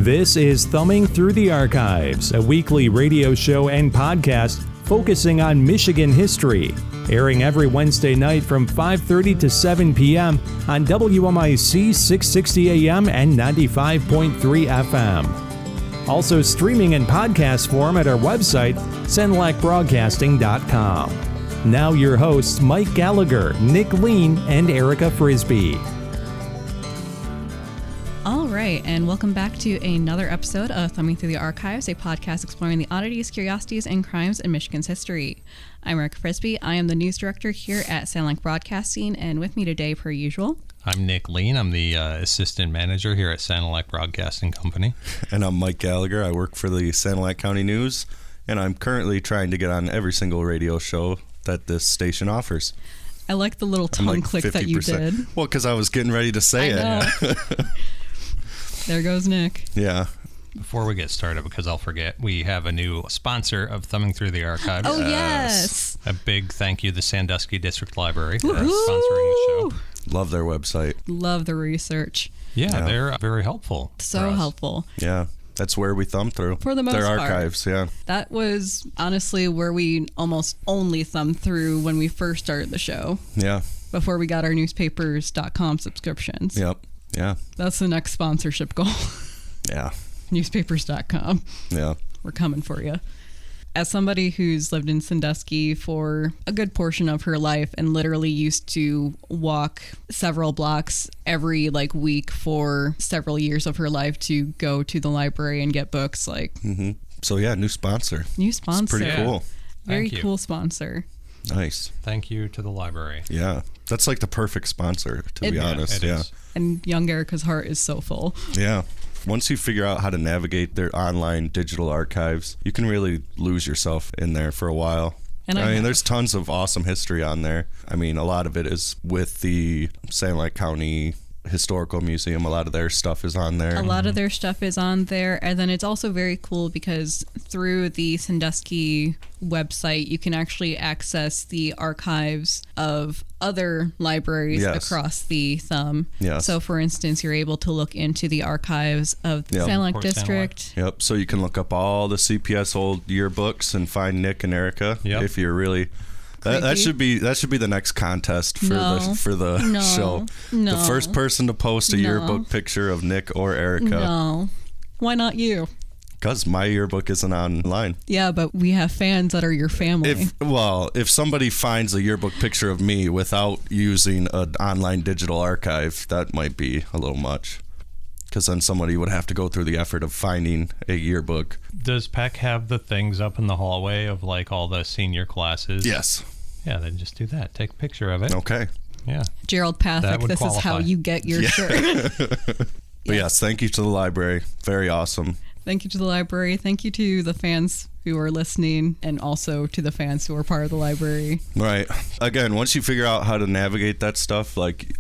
This is Thumbing Through the Archives, a weekly radio show and podcast focusing on Michigan history, airing every Wednesday night from 5:30 to 7 p.m. on WMIC 660 AM and 95.3 FM. Also streaming in podcast form at our website, senlacbroadcasting.com. Now your hosts, Mike Gallagher, Nick Lean, and Erica Frisbee. All right, and welcome back to another episode of Thumbing Through the Archives, a podcast exploring the oddities, curiosities, and crimes in Michigan's history. I'm Erica Frisbee. I am the news director here at Sound Like Broadcasting, and with me today, per usual, I'm Nick Lean. I'm the assistant manager here at Sound Like Broadcasting Company. And I'm Mike Gallagher. I work for the Sound Like County News, and I'm currently trying to get on every single radio show that this station offers. I like the little tongue click 50%. That you did. Well, because I was getting ready to say it. There goes Nick. Yeah. Before we get started, because I'll forget, we have a new sponsor of Thumbing Through the Archives. Oh, yes. A big thank you to the Sandusky District Library for sponsoring the show. Love their website. Love the research. Yeah, they're very helpful. So helpful. Yeah. That's where we thumb through. For the most part. Their archives, yeah. That was honestly where we almost only thumbed through when we first started the show. Yeah. Before we got our newspapers.com subscriptions. Yep. Yeah. That's the next sponsorship goal. Yeah. Newspapers.com. Yeah. We're coming for you. As somebody who's lived in Sandusky for a good portion of her life and literally used to walk several blocks every week for several years of her life to go to the library and get books, So yeah, new sponsor. New sponsor. It's pretty cool. Very cool sponsor. Nice. Thank you to the library. Yeah. That's like the perfect sponsor, to be honest. It is. And young Erica's heart is so full. Yeah. Once you figure out how to navigate their online digital archives, you can really lose yourself in there for a while. And I mean, there's tons of awesome history on there. I mean, a lot of it is with the Sound Like County Historical Museum. A lot of their stuff is on there. A lot of their stuff is on there. And then it's also very cool because through the Sandusky website, you can actually access the archives of other libraries across the thumb. Yes. So, for instance, you're able to look into the archives of the Sound Like District. Yep. So you can look up all the CPS old yearbooks and find Nick and Erica if you're really... That should be the next contest for the show. No. The first person to post a yearbook picture of Nick or Erica. No. Why not you? Because my yearbook isn't online. Yeah, but we have fans that are your family. If somebody finds a yearbook picture of me without using an online digital archive, that might be a little much. Because then somebody would have to go through the effort of finding a yearbook. Does Peck have the things up in the hallway of all the senior classes? Yes. Yeah, then just do that. Take a picture of it. Okay. Yeah. Gerald Pathak, this is how you get your shirt. But yes, thank you to the library. Very awesome. Thank you to the library. Thank you to the fans who are listening and also to the fans who are part of the library. Right. Again, once you figure out how to navigate that stuff,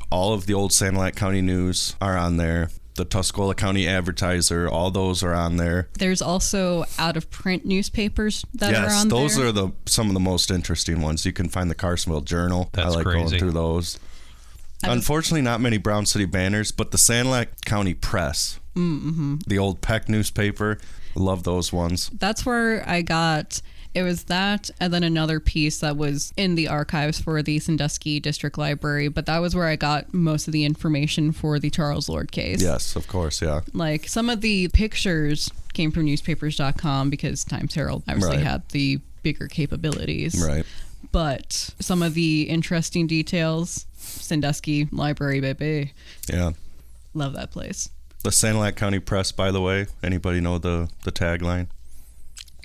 all of the old Sound Like County News are on there. The Tuscola County Advertiser, all those are on there. There's also out-of-print newspapers that are on there. Yes, those are some of the most interesting ones. You can find the Carsonville Journal. That's I like crazy. Going through those. Unfortunately, not many Brown City banners, but the Sound Like County Press, the old Peck newspaper, love those ones. That's where I got... It was that, and then another piece that was in the archives for the Sandusky District Library, but that was where I got most of the information for the Charles Lord case. Yes, of course, yeah. Some of the pictures came from newspapers.com because Times Herald obviously had the bigger capabilities. Right. But some of the interesting details, Sandusky Library, baby. Yeah. Love that place. The Sound Like County Press, by the way, anybody know the tagline?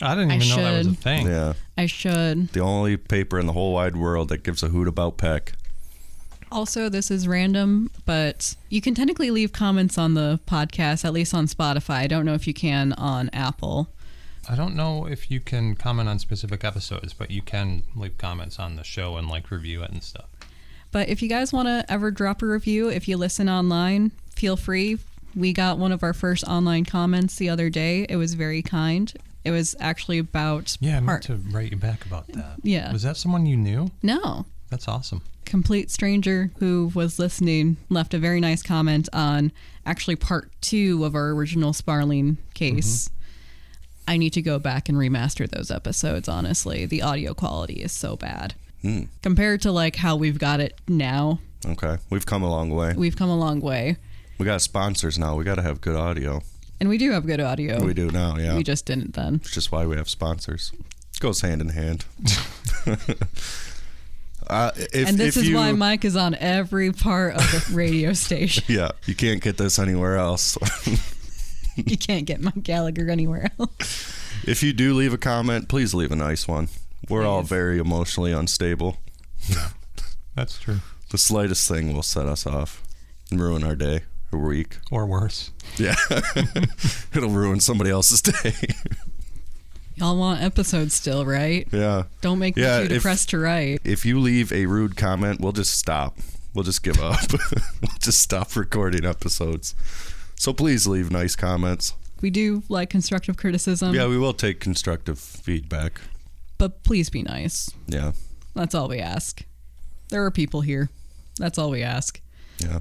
I didn't even know that was a thing. Yeah. I should. The only paper in the whole wide world that gives a hoot about Peck. Also, this is random, but you can technically leave comments on the podcast, at least on Spotify. I don't know if you can on Apple. I don't know if you can comment on specific episodes, but you can leave comments on the show and review it and stuff. But if you guys want to ever drop a review, if you listen online, feel free. We got one of our first online comments the other day. It was very kind. It was actually about... Yeah, I meant to write you back about that. Yeah. Was that someone you knew? No. That's awesome. complete stranger who was listening left a very nice comment on actually part 2 of our original Sparling case. I need to go back and remaster those episodes, honestly. The audio quality is so bad. Compared to like how we've got it now. Okay. We've come a long way. We've come a long way. We got sponsors now. We got to have good audio. And we do have good audio. We do now, yeah. We just didn't then. It's just why we have sponsors. It goes hand in hand. And this is why Mike is on every part of the radio station. Yeah, you can't get this anywhere else. You can't get Mike Gallagher anywhere else. If you do leave a comment, please leave a nice one. We're all very emotionally unstable. Yeah, that's true. The slightest thing will set us off and ruin our day or week. Or worse. Yeah. It'll ruin somebody else's day. Y'all want episodes still, right? Yeah. Don't make me too depressed to write. If you leave a rude comment, we'll just stop. We'll just give up. We'll just stop recording episodes. So please leave nice comments. We do like constructive criticism. Yeah, we will take constructive feedback. But please be nice. Yeah. That's all we ask. There are people here. That's all we ask. Yeah.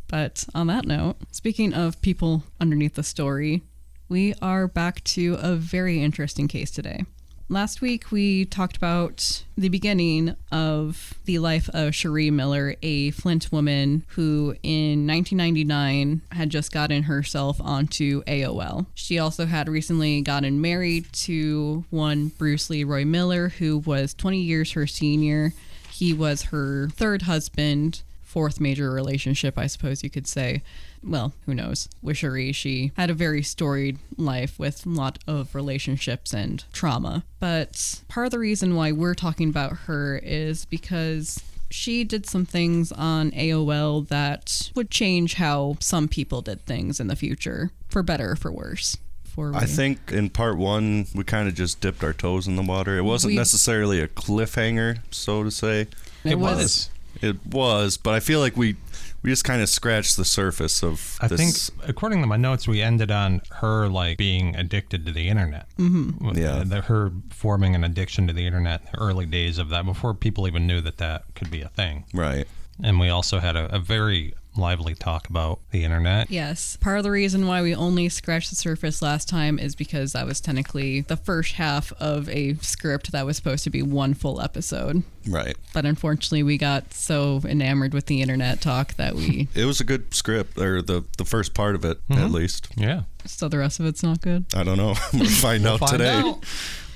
But on that note, speaking of people underneath the story, we are back to a very interesting case today. Last week, we talked about the beginning of the life of Sharee Miller, a Flint woman who in 1999 had just gotten herself onto AOL. She also had recently gotten married to one Bruce Leroy Miller, who was 20 years her senior. He was her third husband, fourth major relationship, I suppose you could say. Well, who knows? With Sharee, she had a very storied life with a lot of relationships and trauma. But part of the reason why we're talking about her is because she did some things on AOL that would change how some people did things in the future, for better or for worse. I think in part 1, we kind of just dipped our toes in the water. It wasn't necessarily a cliffhanger, so to say. It was. It was, but I feel like we just kind of scratched the surface of this. I think, according to my notes, we ended on her like being addicted to the internet. Mm-hmm. Yeah. Her forming an addiction to the internet in the early days of that, before people even knew that could be a thing. Right. And we also had a very lively talk about the internet. Yes. Part of the reason why we only scratched the surface last time is because that was technically the first half of a script that was supposed to be one full episode. Right. But unfortunately, we got so enamored with the internet talk that we... It was a good script, or the first part of it, at least. Yeah. So the rest of it's not good? I don't know. I'm going to find out today.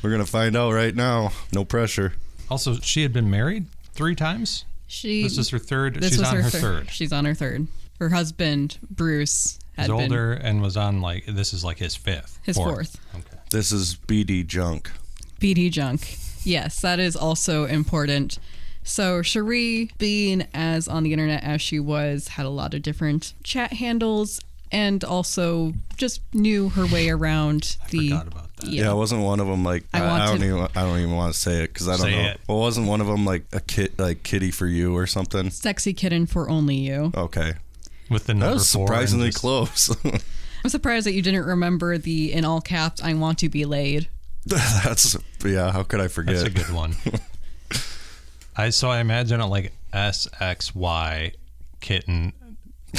We're going to find out right now. No pressure. Also, she had been married 3 times? This is her third. She's on her third. She's on her third. Her husband, Bruce, was older and was on this is like his fifth. His fourth. Okay. This is BD Junk. BD Junk. Yes, that is also important. So Sharee, being as on the internet as she was, had a lot of different chat handles and also just knew her way around I forgot about that. Yeah, it wasn't one of them like I don't even want to say it because I don't know. Well, wasn't one of them like a kitty for you or something? Sexy kitten for only you. Okay. With the number 4. That was surprisingly close. I'm surprised that you didn't remember the in all caps I want to be laid. How could I forget? That's a good one. I imagine it like SXY kitten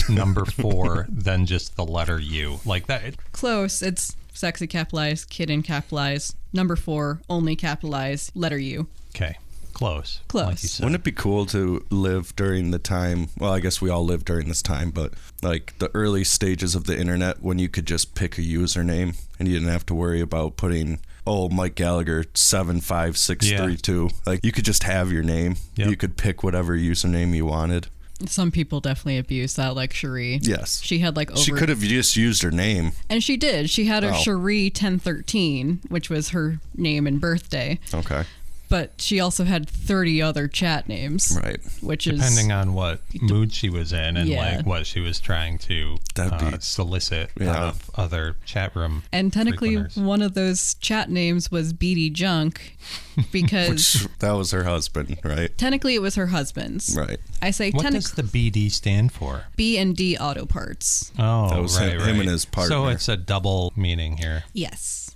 number 4 then just the letter U like that. Close. It's sexy capitalized, kitten capitalized, number 4 only capitalized, letter U. Okay. Close. Like you said. Wouldn't it be cool to live during the time, well, I guess we all live during this time, but like the early stages of the internet when you could just pick a username and you didn't have to worry about putting Mike Gallagher 75632. Like you could just have your name. Yep. You could pick whatever username you wanted. Some people definitely abuse that, like Sharee. Yes. She had like over... She could have just used her name. And she did. She had a Sharee 1013, which was her name and birthday. Okay. But she also had 30 other chat names. Right. Which depending on what mood she was in and like what she was trying to solicit out of other chat room. And technically one of those chat names was BD Junk because that was her husband, right? Technically it was her husband's. Right. I say what does the BD stand for? B and D Auto Parts. Oh, that was him and his partner. So it's a double meaning here. Yes.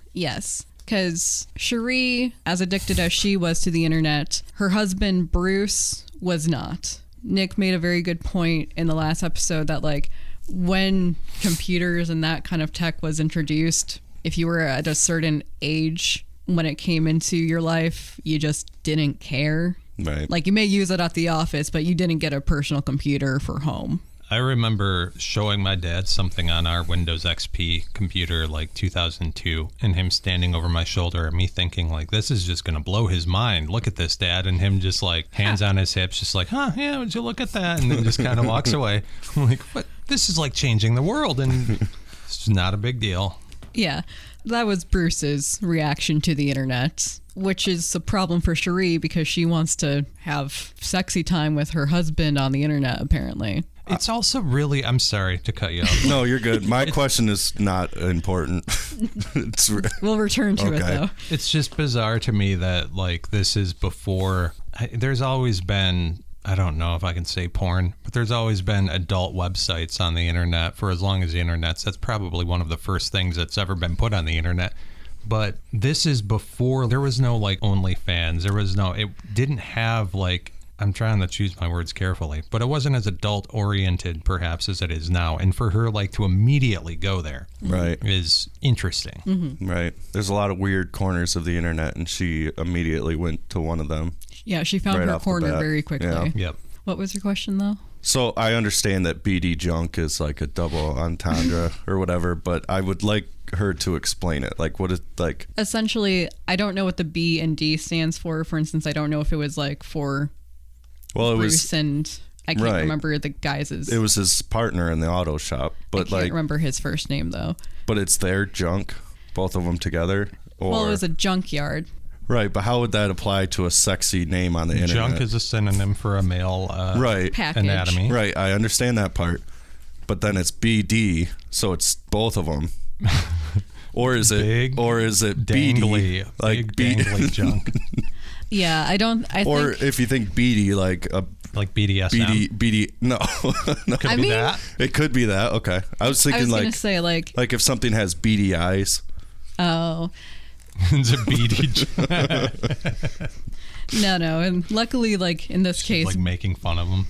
Because Sharee, as addicted as she was to the internet, her husband Bruce was not. Nick made a very good point in the last episode that, like, when computers and that kind of tech was introduced, if you were at a certain age when it came into your life, you just didn't care. Right. Like, you may use it at the office, but you didn't get a personal computer for home. I remember showing my dad something on our Windows XP computer like 2002 and him standing over my shoulder and me thinking like, this is just going to blow his mind. Look at this, Dad. And him just like hands on his hips, just like, huh, yeah, would you look at that? And then just kind of walks away. I'm like, what? This is like changing the world and it's not a big deal. Yeah, that was Bruce's reaction to the internet, which is a problem for Sharee because she wants to have sexy time with her husband on the internet, apparently. It's also really, I'm sorry to cut you off. No, you're good. My question is not important. We'll return to it, though. It's just bizarre to me that, like, this is before, there's always been, I don't know if I can say porn, but there's always been adult websites on the internet for as long as the internet's. That's probably one of the first things that's ever been put on the internet. But this is before, there was no, like, OnlyFans. There was no, it didn't have, like, I'm trying to choose my words carefully, but it wasn't as adult oriented perhaps as it is now. And for her like to immediately go there is interesting. Mm-hmm. Right. There's a lot of weird corners of the internet and she immediately went to one of them. Yeah, she found her corner very quickly. Yeah. Yep. What was your question though? So I understand that BD junk is like a double entendre or whatever, but I would like her to explain it. Like what is like essentially, I don't know what the B and D stands for. For instance, I don't know if it was like for Bruce and I can't remember the guys'. It was his partner in the auto shop, but I can't remember his first name though. But it's their junk, both of them together. Or, well, it was a junkyard. Right, but how would that apply to a sexy name on the internet? Junk is a synonym for a male anatomy. Right, I understand that part. But then it's BD, so it's both of them. Or is it dangly, BD? Like big dangly junk. Yeah, I or think, if you think BD, like BDSM. BD. No, no. Could be that. It could be that. Okay, I was thinking gonna say like if something has beady eyes. Oh. It's a BD. No, and luckily, like in this case, like making fun of them.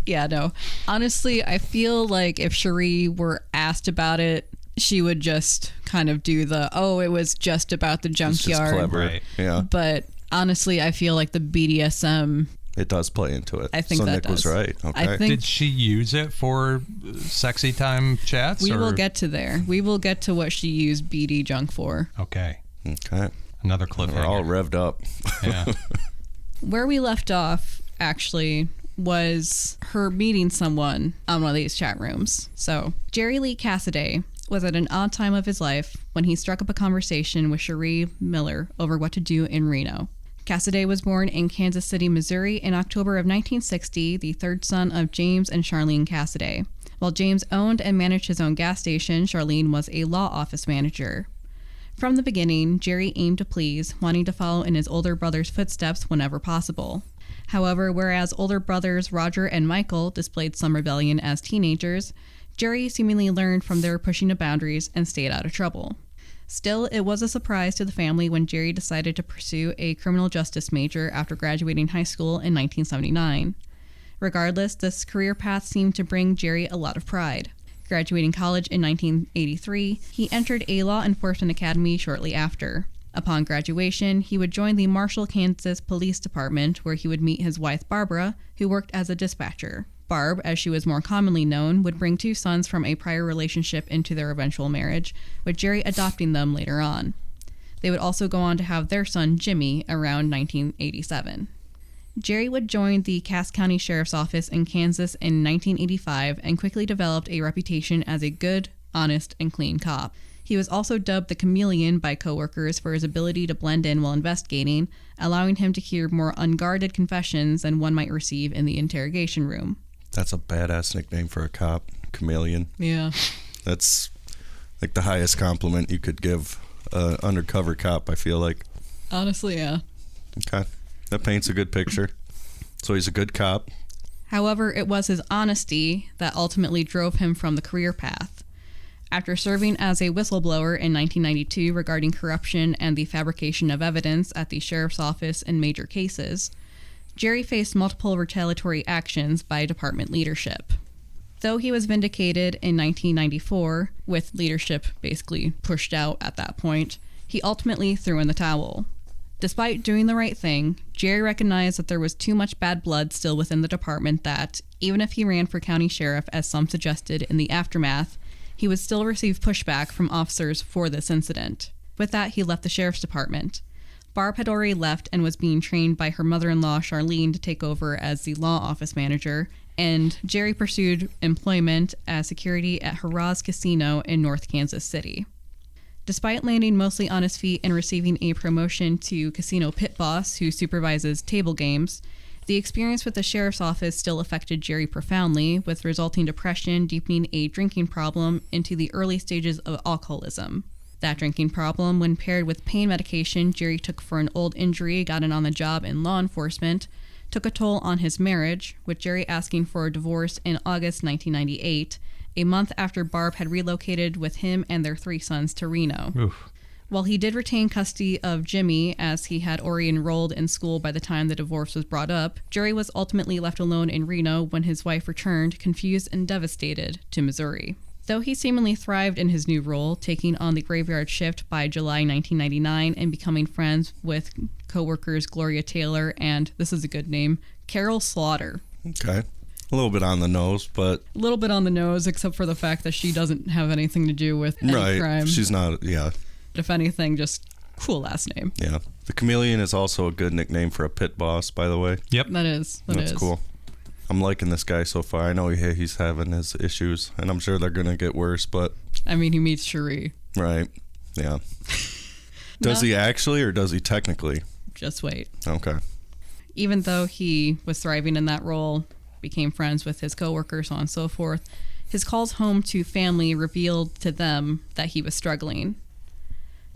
Yeah, no. Honestly, I feel like if Sharee were asked about it, she would just kind of do it was just about the junkyard. It's just clever. Right. Yeah. But honestly, I feel like the BDSM. It does play into it. I think so. Nick was right. Okay. Did she use it for sexy time chats? We will get to there. We will get to what she used BD junk for. Okay. We're Another cliffhanger. all revved up. Yeah. Where we left off, actually, was her meeting someone on one of these chat rooms. So, Lee Cassaday was at an odd time of his life when he struck up a conversation with Sharee Miller over what to do in Reno. Cassaday was born in Kansas City, Missouri in October of 1960, the third son of James and Charlene Cassaday. While James owned and managed his own gas station, Charlene was a law office manager. From the beginning, Jerry aimed to please, wanting to follow in his older brother's footsteps whenever possible. However, whereas older brothers Roger and Michael displayed some rebellion as teenagers, Jerry seemingly learned from their pushing the boundaries and stayed out of trouble. Still, it was a surprise to the family when Jerry decided to pursue a criminal justice major after graduating high school in 1979. Regardless, this career path seemed to bring Jerry a lot of pride. Graduating college in 1983, he entered a law enforcement academy shortly after. Upon graduation, he would join the Marshall, Kansas Police Department, where he would meet his wife Barbara, who worked as a dispatcher. Barb, as she was more commonly known, would bring 2 sons from a prior relationship into their eventual marriage, with Jerry adopting them later on. They would also go on to have their son Jimmy around 1987. Jerry would join the Cass County Sheriff's Office in Kansas in 1985 and quickly developed a reputation as a good, honest, and clean cop. He was also dubbed the Chameleon by coworkers for his ability to blend in while investigating, allowing him to hear more unguarded confessions than one might receive in the interrogation room. That's a badass nickname for a cop, Chameleon. Yeah. That's like the highest compliment you could give an undercover cop, I feel like. Honestly, yeah. Okay. That paints a good picture. So he's a good cop. However, it was his honesty that ultimately drove him from the career path. After serving as a whistleblower in 1992 regarding corruption and the fabrication of evidence at the sheriff's office in major cases, Jerry faced multiple retaliatory actions by department leadership. Though he was vindicated in 1994, with leadership basically pushed out at that point, he ultimately threw in the towel. Despite doing the right thing, Jerry recognized that there was too much bad blood still within the department that, even if he ran for county sheriff as some suggested in the aftermath, he would still receive pushback from officers for this incident. With that, he left the sheriff's department. Barb had already left and was being trained by her mother-in-law, Charlene, to take over as the law office manager, and Jerry pursued employment as security at Harrah's Casino in North Kansas City. Despite landing mostly on his feet and receiving a promotion to casino pit boss who supervises table games, the experience with the sheriff's office still affected Jerry profoundly, with resulting depression deepening a drinking problem into the early stages of alcoholism. That drinking problem, when paired with pain medication Jerry took for an old injury gotten on the job in law enforcement, took a toll on his marriage, with Jerry asking for a divorce in August 1998, a month after Barb had relocated with him and their 3 sons to Reno. Oof. While he did retain custody of Jimmy, as he had already enrolled in school by the time the divorce was brought up, Jerry was ultimately left alone in Reno when his wife returned, confused and devastated, to Missouri. Though he seemingly thrived in his new role, taking on the graveyard shift by July 1999 and becoming friends with co-workers Gloria Taylor and, this is a good name, Carol Slaughter. Okay. A little bit on the nose, but... A little bit on the nose, except for the fact that she doesn't have anything to do with any crime. She's not, yeah. If anything, just cool last name. Yeah. The Chameleon is also a good nickname for a pit boss, by the way. Yep. That's cool. I'm liking this guy so far. I know he's having his issues, and I'm sure they're going to get worse, but... I mean, he meets Sharee. Right. Yeah. Does he actually, or does he technically? Just wait. Okay. Even though he was thriving in that role, became friends with his coworkers, so on and so forth, his calls home to family revealed to them that he was struggling.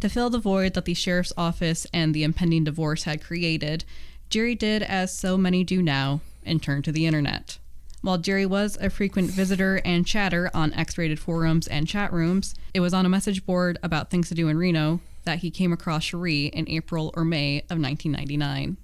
To fill the void that the sheriff's office and the impending divorce had created, Jerry did as so many do now, and turned to the internet. While Jerry was a frequent visitor and chatter on X-rated forums and chat rooms, it was on a message board about things to do in Reno that he came across Sharee in April or May of 1999.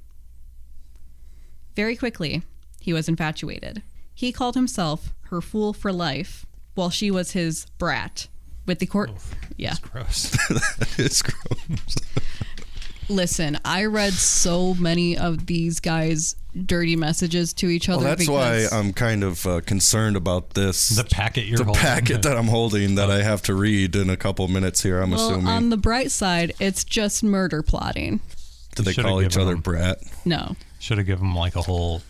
Very quickly, he was infatuated. He called himself her fool for life, while she was his brat. With the court... Oof, yeah. That's gross. It's gross. Listen, I read so many of these guys' dirty messages to each other. Well, that's why I'm kind of concerned about this. The packet you're holding. The packet that I'm holding that I have to read in a couple minutes here, I'm assuming. On the bright side, it's just murder plotting. Do they call each other brat? No. Should have given them like a whole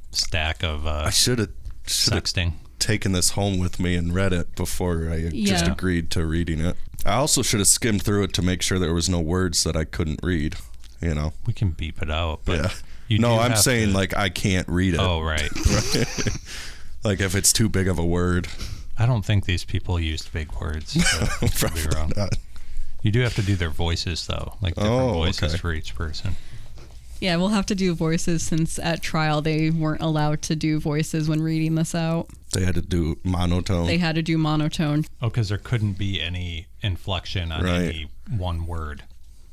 stack of I should have sexting. Taken this home with me and read it before I just agreed to reading it. I also should have skimmed through it to make sure there was no words that I couldn't read, you know. We can beep it out, but no, I'm saying like I can't read it. Oh, right. Like if it's too big of a word. I don't think these people used big words. So Probably wrong. Not. You do have to do their voices though, like different voices for each person. Yeah, we'll have to do voices since at trial they weren't allowed to do voices when reading this out. They had to do monotone. They had to do monotone. Oh, because there couldn't be any inflection on any one word.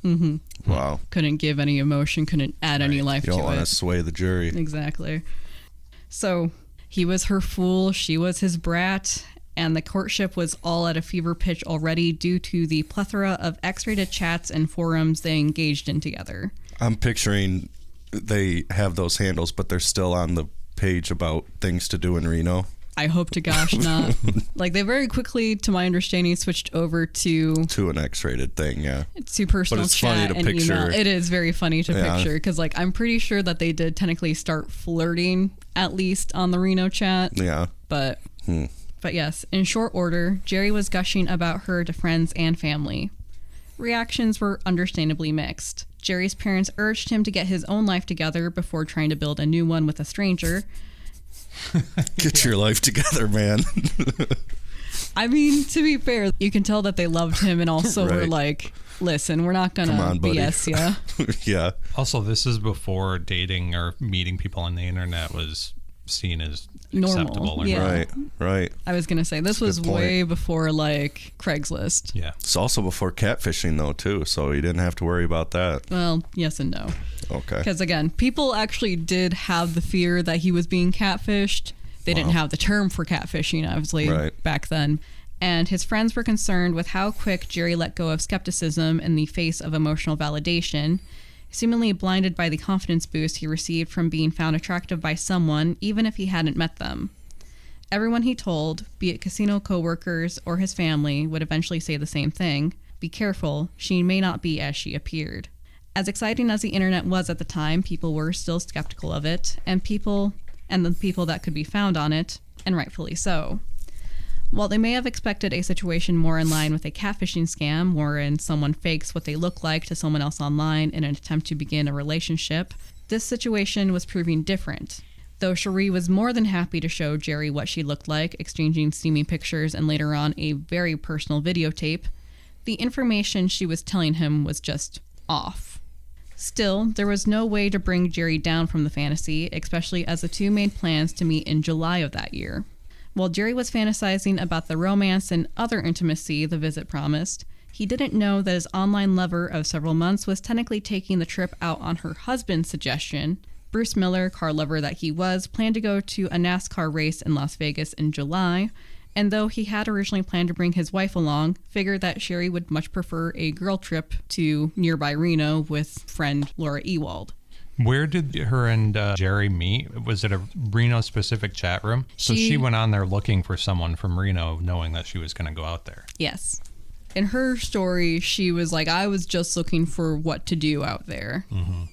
Mm-hmm. Wow. Couldn't give any emotion, couldn't add any life to it. You don't want to sway the jury. Exactly. So he was her fool, she was his brat, and the courtship was all at a fever pitch already due to the plethora of X-rated chats and forums they engaged in together. I'm picturing they have those handles, but they're still on the page about things to do in Reno. I hope to gosh not. Like they very quickly, to my understanding, switched over to an X-rated thing, yeah. To personal but it's chat funny to and picture. Email. It is very funny to picture because, like, I'm pretty sure that they did technically start flirting at least on the Reno chat. Yeah. But yes, in short order, Jerry was gushing about her to friends and family. Reactions were understandably mixed. Jerry's parents urged him to get his own life together before trying to build a new one with a stranger. Get your life together, man. I mean, to be fair, you can tell that they loved him and also were like, listen, we're not going to BS ya. Yeah. Also, this is before dating or meeting people on the internet was seen as normal. Acceptable. Or Yeah. Right. I was going to say, this was way before like Craigslist. Yeah. It's also before catfishing though too, so you didn't have to worry about that. Well, yes and no. Okay. Because again, people actually did have the fear that he was being catfished. They didn't have the term for catfishing, obviously, back then. And his friends were concerned with how quick Jerry let go of skepticism in the face of emotional validation, seemingly blinded by the confidence boost he received from being found attractive by someone, even if he hadn't met them. Everyone he told, be it casino coworkers or his family, would eventually say the same thing. Be careful, she may not be as she appeared. As exciting as the internet was at the time, people were still skeptical of it, and the people that could be found on it, and rightfully so. While they may have expected a situation more in line with a catfishing scam, wherein someone fakes what they look like to someone else online in an attempt to begin a relationship, this situation was proving different. Though Sharee was more than happy to show Jerry what she looked like, exchanging steamy pictures and later on a very personal videotape, the information she was telling him was just off. Still, there was no way to bring Jerry down from the fantasy, especially as the two made plans to meet in July of that year. While Jerry was fantasizing about the romance and other intimacy the visit promised, he didn't know that his online lover of several months was technically taking the trip out on her husband's suggestion. Bruce Miller, car lover that he was, planned to go to a NASCAR race in Las Vegas in July, and though he had originally planned to bring his wife along, figured that Sharee would much prefer a girl trip to nearby Reno with friend Laura Ewald. Where did her and Jerry meet? Was it a Reno-specific chat room? So she went on there looking for someone from Reno, knowing that she was going to go out there. Yes. In her story, she was like, I was just looking for what to do out there. Mm-hmm.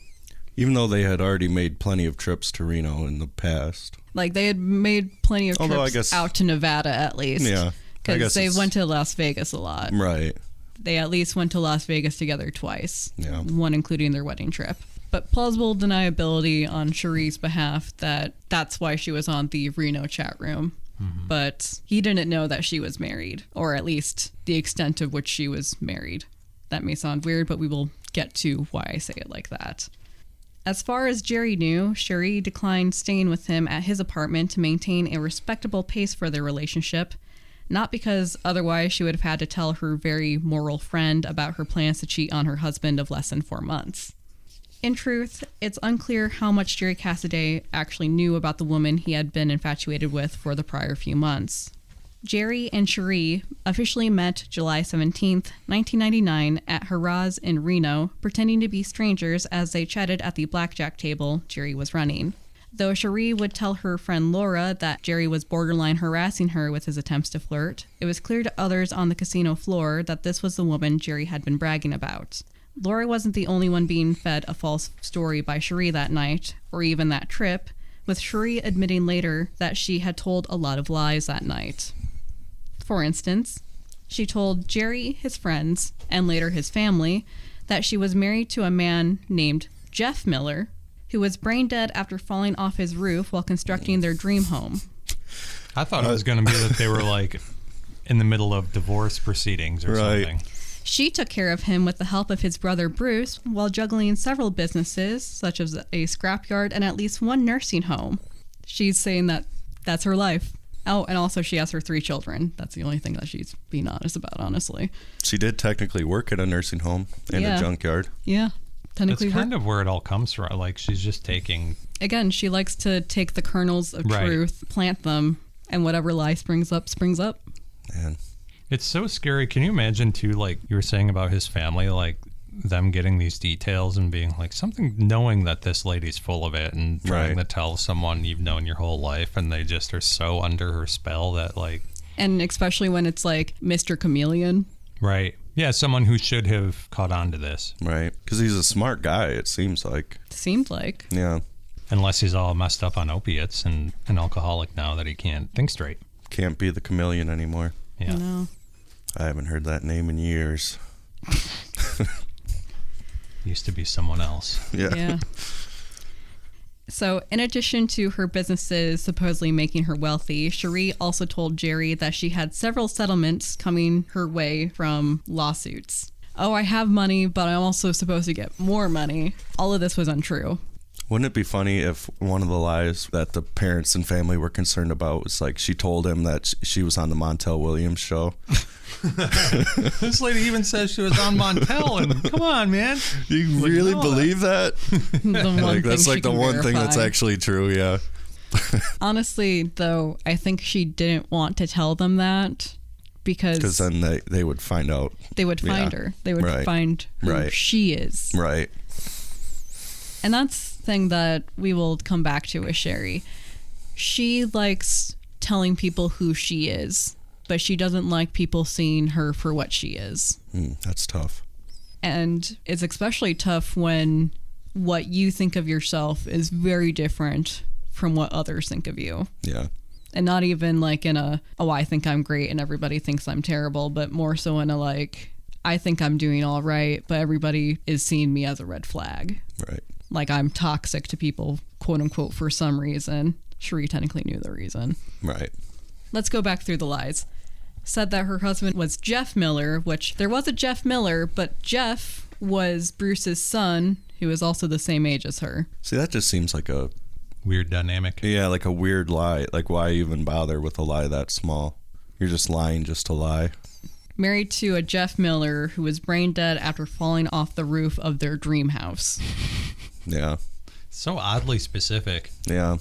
Even though they had already made plenty of trips to Reno in the past. Like, they had made plenty of trips out to Nevada, at least. Yeah. Because they went to Las Vegas a lot. Right. They at least went to Las Vegas together twice. Yeah. One including their wedding trip. But plausible deniability on Sharee's behalf that that's why she was on the Reno chat room. Mm-hmm. But he didn't know that she was married, or at least the extent of which she was married. That may sound weird, but we will get to why I say it like that. As far as Jerry knew, Sharee declined staying with him at his apartment to maintain a respectable pace for their relationship, not because otherwise she would have had to tell her very moral friend about her plans to cheat on her husband of less than 4 months. In truth, it's unclear how much Lee Cassaday actually knew about the woman he had been infatuated with for the prior few months. Jerry and Sharee officially met July 17th, 1999 at Harrah's in Reno, pretending to be strangers as they chatted at the blackjack table Jerry was running. Though Sharee would tell her friend Laura that Jerry was borderline harassing her with his attempts to flirt, it was clear to others on the casino floor that this was the woman Jerry had been bragging about. Laura wasn't the only one being fed a false story by Sharee that night, or even that trip, with Sharee admitting later that she had told a lot of lies that night. For instance, she told Jerry, his friends, and later his family, that she was married to a man named Jeff Miller, who was brain dead after falling off his roof while constructing their dream home. I thought it was going to be that they were like in the middle of divorce proceedings or something. She took care of him with the help of his brother Bruce while juggling several businesses, such as a scrapyard and at least one nursing home. She's saying that that's her life. Oh, and also she has her 3 children. That's the only thing that she's being honest about, honestly. She did technically work at a nursing home and a junkyard. Yeah, technically. That's kind of where it all comes from. Like, she's just taking... Again, she likes to take the kernels of truth, plant them, and whatever lie springs up, springs up. Man. It's so scary. Can you imagine, too, like you were saying about his family, like them getting these details and being like something, knowing that this lady's full of it and trying to tell someone you've known your whole life, and they just are so under her spell that like... And especially when it's like Mr. Chameleon. Right. Yeah, someone who should have caught on to this. Right. Because he's a smart guy, it seems like. Seemed like. Yeah. Unless he's all messed up on opiates and an alcoholic now that he can't think straight. Can't be the chameleon anymore. Yeah. I know. I haven't heard that name in years. Used to be someone else. Yeah. So, in addition to her businesses supposedly making her wealthy, Sharee also told Jerry that she had several settlements coming her way from lawsuits. Oh, I have money, but I'm also supposed to get more money. All of this was untrue. Wouldn't it be funny if one of the lies that the parents and family were concerned about was like she told him that she was on the Montel Williams show? This lady even says she was on Montel, and come on, man. You really believe that? Like, that's like the one thing that's actually true, yeah. Honestly, though, I think she didn't want to tell them that because then they would find out. They would find her. They would find who she is. Right. And that's the thing that we will come back to with Sharee. She likes telling people who she is, but she doesn't like people seeing her for what she is. That's tough. And it's especially tough when what you think of yourself is very different from what others think of you. Yeah. And not even like in a, oh, I think I'm great and everybody thinks I'm terrible, but more so in a like, I think I'm doing all right, but everybody is seeing me as a red flag. Right. Like I'm toxic to people, quote unquote, for some reason. Sharee technically knew the reason. Right. Let's go back through the lies. Said that her husband was Jeff Miller, which there was a Jeff Miller, but Jeff was Bruce's son, who is also the same age as her. See, that just seems like a weird dynamic. Yeah, like a weird lie. Like, why even bother with a lie that small? You're just lying just to lie. Married to a Jeff Miller who was brain dead after falling off the roof of their dream house. Yeah. So oddly specific. Yeah.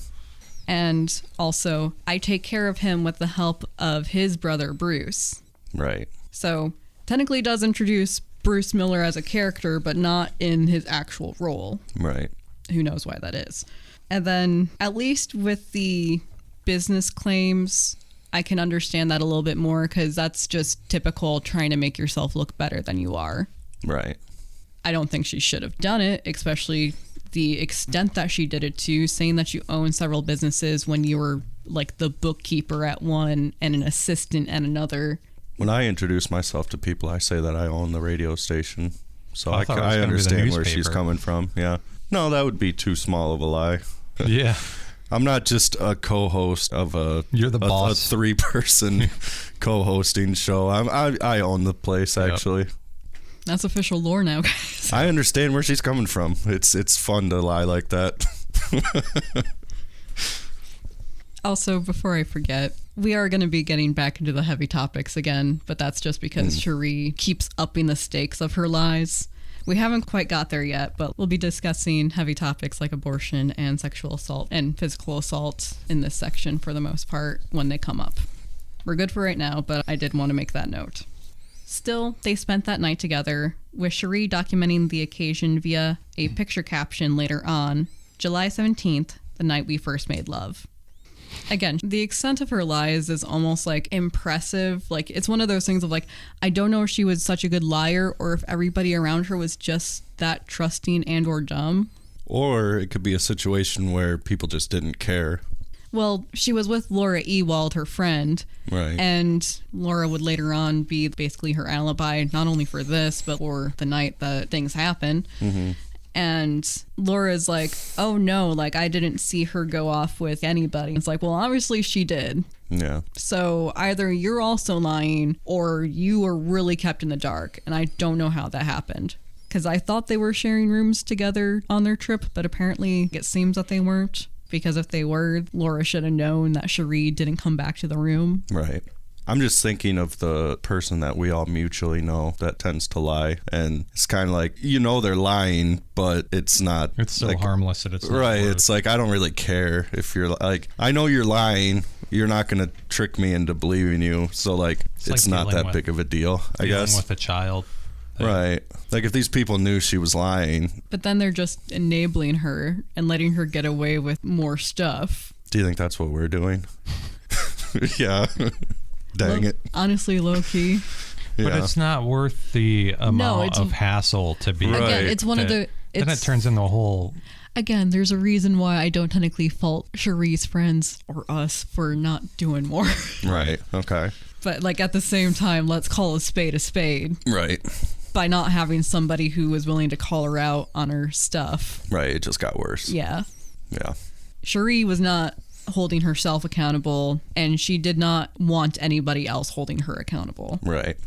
And also, I take care of him with the help of his brother, Bruce. Right. So, technically does introduce Bruce Miller as a character, but not in his actual role. Right. Who knows why that is. And then, at least with the business claims, I can understand that a little bit more because that's just typical trying to make yourself look better than you are. Right. I don't think she should have done it, especially the extent that she did it to, saying that you own several businesses when you were like the bookkeeper at one and an assistant at another. When I introduce myself to people, I say that I own the radio station. So I understand where she's coming from. Yeah. No, that would be too small of a lie. Yeah. I'm not just a co-host of You're the boss. A 3-person co-hosting show. I own the place, actually. Yep. That's official lore now, guys. I understand where she's coming from. It's fun to lie like that. Also, before I forget, we are going to be getting back into the heavy topics again, but that's just because Sharee keeps upping the stakes of her lies. We haven't quite got there yet, but we'll be discussing heavy topics like abortion and sexual assault and physical assault in this section for the most part when they come up. We're good for right now, but I did want to make that note. Still, they spent that night together, with Sharee documenting the occasion via a picture caption later on, July 17th, the night we first made love. Again, the extent of her lies is almost like impressive. Like, it's one of those things of like, I don't know if she was such a good liar or if everybody around her was just that trusting and or dumb. Or it could be a situation where people just didn't care. Well, she was with Laura Ewald, her friend. Right. And Laura would later on be basically her alibi, not only for this, but for the night that things happen. Mm-hmm. And Laura's like, oh no, like I didn't see her go off with anybody. It's like, well, obviously she did. Yeah. So either you're also lying or you were really kept in the dark. And I don't know how that happened. Because I thought they were sharing rooms together on their trip, but apparently it seems that they weren't. Because if they were, Laura should have known that Sharee didn't come back to the room. Right. I'm just thinking of the person that we all mutually know that tends to lie. And it's kind of like, you know, they're lying, but it's not. It's so like, harmless that it's not right. worth. It's like, I don't really care if you're like, I know you're lying. You're not going to trick me into believing you. So like, it's not that big of a deal, I guess. Dealing with a child. Right. Like if these people knew she was lying. But then they're just enabling her and letting her get away with more stuff. Do you think that's what we're doing? Yeah. Dang it. Honestly, low key. Yeah. But it's not worth the amount of hassle to be. Right. Again, it's one of the. Then it turns into a whole. Again, there's a reason why I don't technically fault Sharee's friends or us for not doing more. Right. Okay. But like at the same time, let's call a spade a spade. Right. By not having somebody who was willing to call her out on her stuff. Right. It just got worse. Yeah. Yeah. Sharee was not holding herself accountable, and she did not want anybody else holding her accountable. Right.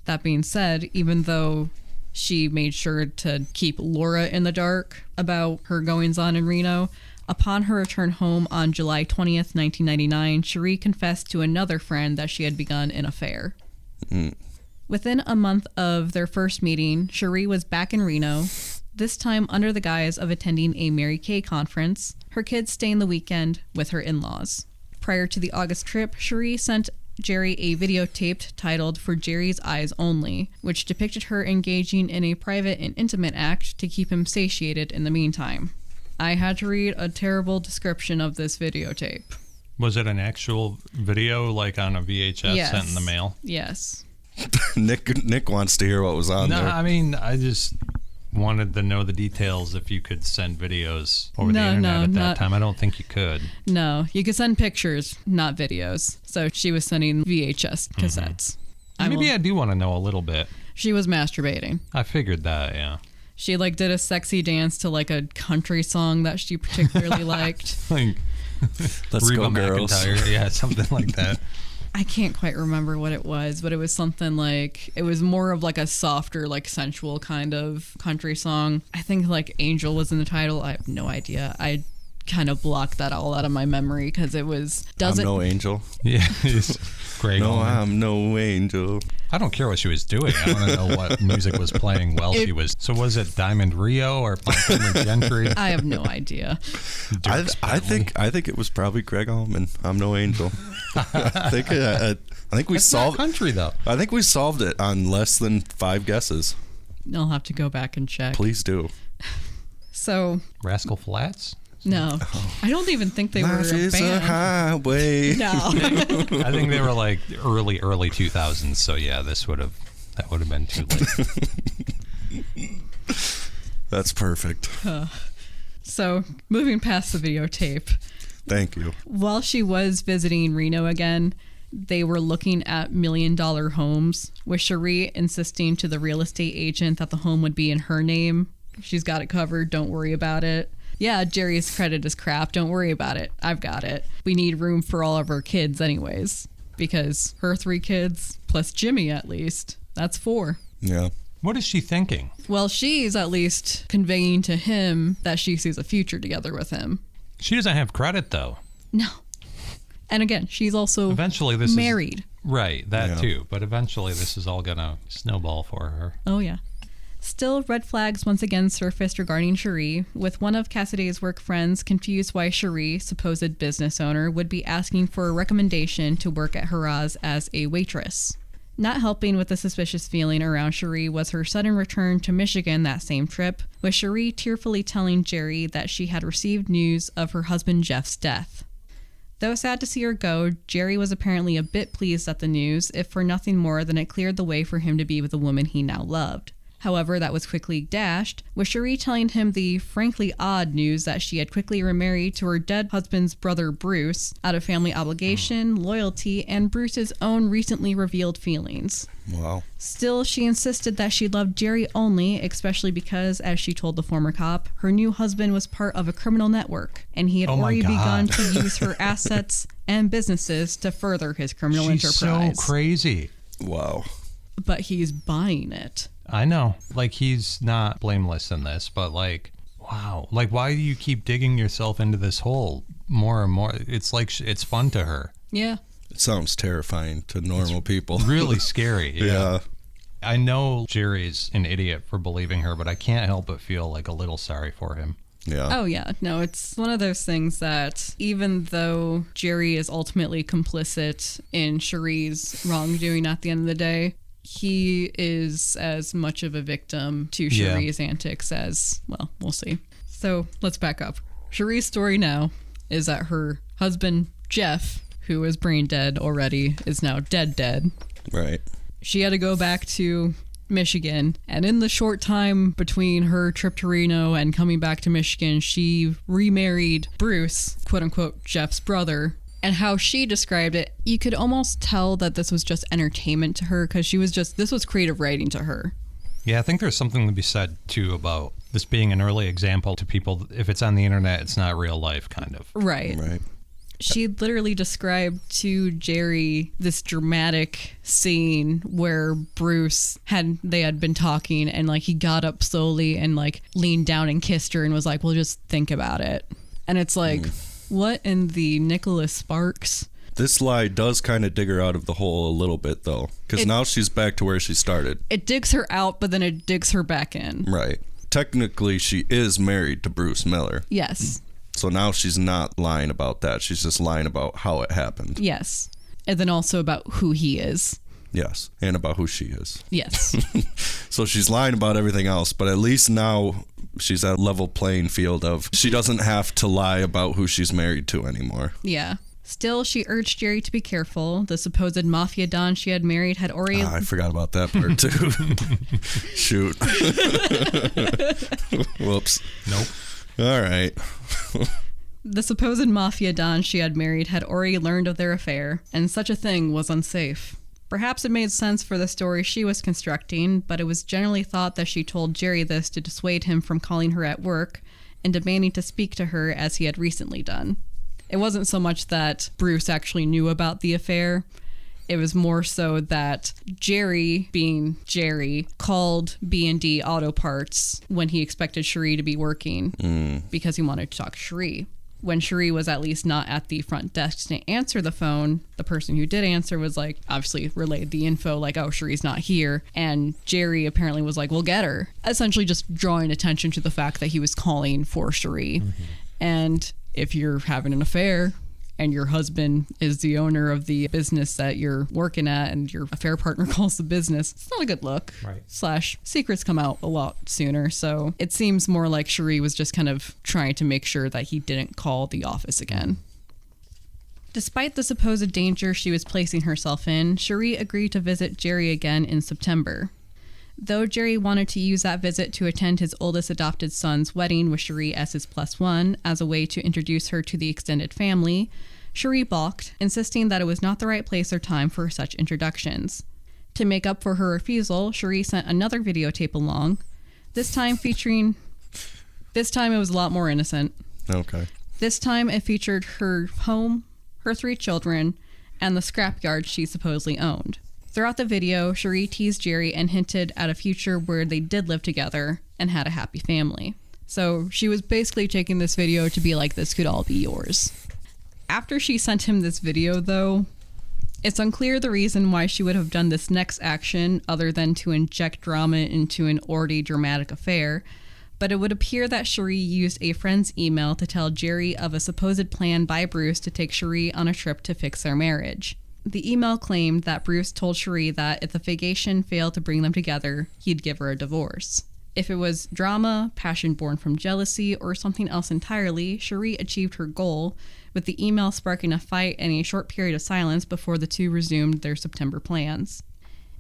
That being said, even though She made sure to keep Laura in the dark about her goings-on in Reno. Upon her return home on July 20th, 1999, Sharee confessed to another friend that she had begun an affair. Within a month of their first meeting, Sharee was back in Reno, this time under the guise of attending a Mary Kay conference, her kids staying the weekend with her in-laws. Prior to the August trip, Sharee sent Jerry a videotape titled For Jerry's Eyes Only, which depicted her engaging in a private and intimate act to keep him satiated in the meantime. I had to read a terrible description of this videotape. Was it an actual video, like on a VHS sent in the mail? Yes. Nick wants to hear what was on there. No, I mean, I just wanted to know the details if you could send videos over the internet at that time. I don't think you could. No, you could send pictures, not videos. So she was sending VHS cassettes. Maybe I do want to know a little bit. She was masturbating. I figured that, yeah. She did a sexy dance to a country song that she particularly liked. Let's Reba go, girls. McEntire. Yeah, something like that. I can't quite remember what it was, but it was something it was more of a softer, sensual kind of country song. I think Angel was in the title. I have no idea. I kind of blocked that all out of my memory because it was I'm no angel. Yeah, Greg. No, I'm no angel. I don't care what she was doing. I want to know what music was playing while she was. So was it Diamond Rio or Montgomery Gentry? I have no idea. I think it was probably Greg Allman. I'm no angel. I think we That's solved not country though. I think we solved it on less than 5 guesses. I'll have to go back and check. Please do. So Rascal Flatts? No, I don't even think they were Life a is band. a highway. No. I think they were early 2000s. So yeah, that would have been too late. That's perfect. So moving past the videotape. Thank you. While she was visiting Reno again, they were looking at $1 million homes, with Sharee insisting to the real estate agent that the home would be in her name. She's got it covered. Don't worry about it. Yeah, Jerry's credit is crap. Don't worry about it. I've got it. We need room for all of our kids anyways, because her 3 kids, plus Jimmy at least, that's 4. Yeah. What is she thinking? Well, she's at least conveying to him that she sees a future together with him. She doesn't have credit though. No. And again, she's also eventually married. Right, that too. But eventually this is all going to snowball for her. Oh, yeah. Still, red flags once again surfaced regarding Sharee, with one of Cassaday's work friends confused why Sharee, supposed business owner, would be asking for a recommendation to work at Haraz as a waitress. Not helping with the suspicious feeling around Sharee was her sudden return to Michigan that same trip, with Sharee tearfully telling Jerry that she had received news of her husband Jeff's death. Though sad to see her go, Jerry was apparently a bit pleased at the news, if for nothing more than it cleared the way for him to be with the woman he now loved. However, that was quickly dashed, with Sharee telling him the frankly odd news that she had quickly remarried to her dead husband's brother Bruce, out of family obligation, loyalty, and Bruce's own recently revealed feelings. Wow. Still, she insisted that she loved Jerry only, especially because, as she told the former cop, her new husband was part of a criminal network, and he had already begun to use her assets and businesses to further his criminal enterprise. So crazy. Wow. But he's buying it. I know. He's not blameless in this, but wow. Why do you keep digging yourself into this hole more and more? It's it's fun to her. Yeah. It sounds terrifying to normal people. Really scary. Yeah. I know Jerry's an idiot for believing her, but I can't help but feel a little sorry for him. Yeah. Oh, yeah. No, it's one of those things that even though Jerry is ultimately complicit in Sharee's wrongdoing at the end of the day, he is as much of a victim to Sharee's antics as, well, we'll see. So let's back up. Sharee's story now is that her husband, Jeff, who is brain dead already, is now dead. Right. She had to go back to Michigan, and in the short time between her trip to Reno and coming back to Michigan, she remarried Bruce, quote unquote, Jeff's brother. And how she described it, you could almost tell that this was just entertainment to her, because this was creative writing to her. Yeah, I think there's something to be said, too, about this being an early example to people. If it's on the internet, it's not real life, kind of. Right. She literally described to Jerry this dramatic scene where Bruce had been talking, and like he got up slowly and like leaned down and kissed her and was like, well, just think about it. And it's like, what in the Nicholas Sparks? This lie does kind of dig her out of the hole a little bit, though, because now she's back to where she started. It digs her out, but then it digs her back in. Right. Technically, she is married to Bruce Miller. Yes. So now she's not lying about that. She's just lying about how it happened. Yes. And then also about who he is. Yes. And about who she is. Yes. So she's lying about everything else, but at least now she's at a level playing field of she doesn't have to lie about who she's married to anymore. Yeah. Still, she urged Jerry to be careful. The supposed mafia don she had married had already... I forgot about that part, too. Shoot. Whoops. Nope. All right. The supposed mafia don she had married had already learned of their affair, and such a thing was unsafe. Perhaps it made sense for the story she was constructing, but it was generally thought that she told Jerry this to dissuade him from calling her at work and demanding to speak to her as he had recently done. It wasn't so much that Bruce actually knew about the affair. It was more so that Jerry, being Jerry, called B&D Auto Parts when he expected Sharee to be working because he wanted to talk to Sharee. When Sharee was at least not at the front desk to answer the phone, the person who did answer was like, obviously relayed the info like, oh, Sharee's not here. And Jerry apparently was like, we'll get her. Essentially just drawing attention to the fact that he was calling for Sharee. Mm-hmm. And if you're having an affair and your husband is the owner of the business that you're working at and your affair partner calls the business, it's not a good look. Right. / secrets come out a lot sooner. So it seems more like Sharee was just kind of trying to make sure that he didn't call the office again. Despite the supposed danger she was placing herself in, Sharee agreed to visit Jerry again in September. Though Jerry wanted to use that visit to attend his oldest adopted son's wedding with Sharee as his +1 as a way to introduce her to the extended family, Sharee balked, insisting that it was not the right place or time for such introductions. To make up for her refusal, Sharee sent another videotape along, this time it was a lot more innocent. Okay. This time it featured her home, her 3 children, and the scrapyard she supposedly owned. Throughout the video, Sharee teased Jerry and hinted at a future where they did live together and had a happy family. So she was basically taking this video to be like, this could all be yours. After she sent him this video, though, it's unclear the reason why she would have done this next action other than to inject drama into an already dramatic affair, but it would appear that Sharee used a friend's email to tell Jerry of a supposed plan by Bruce to take Sharee on a trip to fix their marriage. The email claimed that Bruce told Sharee that if the vacation failed to bring them together, he'd give her a divorce. If it was drama, passion born from jealousy, or something else entirely, Sharee achieved her goal, with the email sparking a fight and a short period of silence before the two resumed their September plans.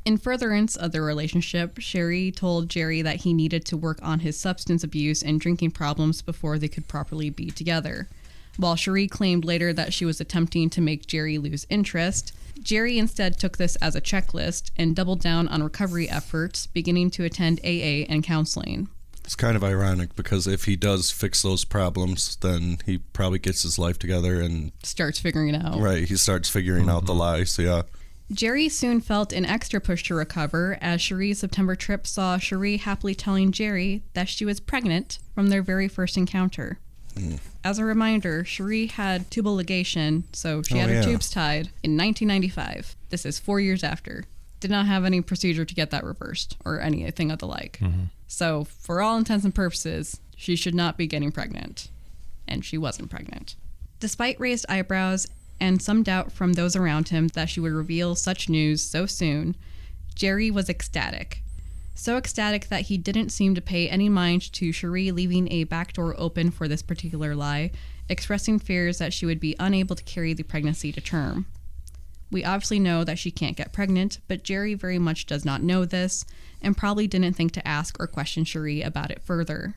In furtherance of their relationship, Sharee told Jerry that he needed to work on his substance abuse and drinking problems before they could properly be together. While Sharee claimed later that she was attempting to make Jerry lose interest, Jerry instead took this as a checklist and doubled down on recovery efforts, beginning to attend AA and counseling. It's kind of ironic because if he does fix those problems, then he probably gets his life together and starts figuring it out. Right, he starts figuring out the lie, so yeah. Jerry soon felt an extra push to recover as Sharee's September trip saw Sharee happily telling Jerry that she was pregnant from their very first encounter. As a reminder, Sharee had tubal ligation, so she had her tubes tied in 1995. This is 4 years after. Did not have any procedure to get that reversed or anything of the like. Mm-hmm. So for all intents and purposes, she should not be getting pregnant. And she wasn't pregnant. Despite raised eyebrows and some doubt from those around him that she would reveal such news so soon, Jerry was ecstatic. So ecstatic that he didn't seem to pay any mind to Sharee leaving a back door open for this particular lie, expressing fears that she would be unable to carry the pregnancy to term. We obviously know that she can't get pregnant, but Jerry very much does not know this, and probably didn't think to ask or question Sharee about it further.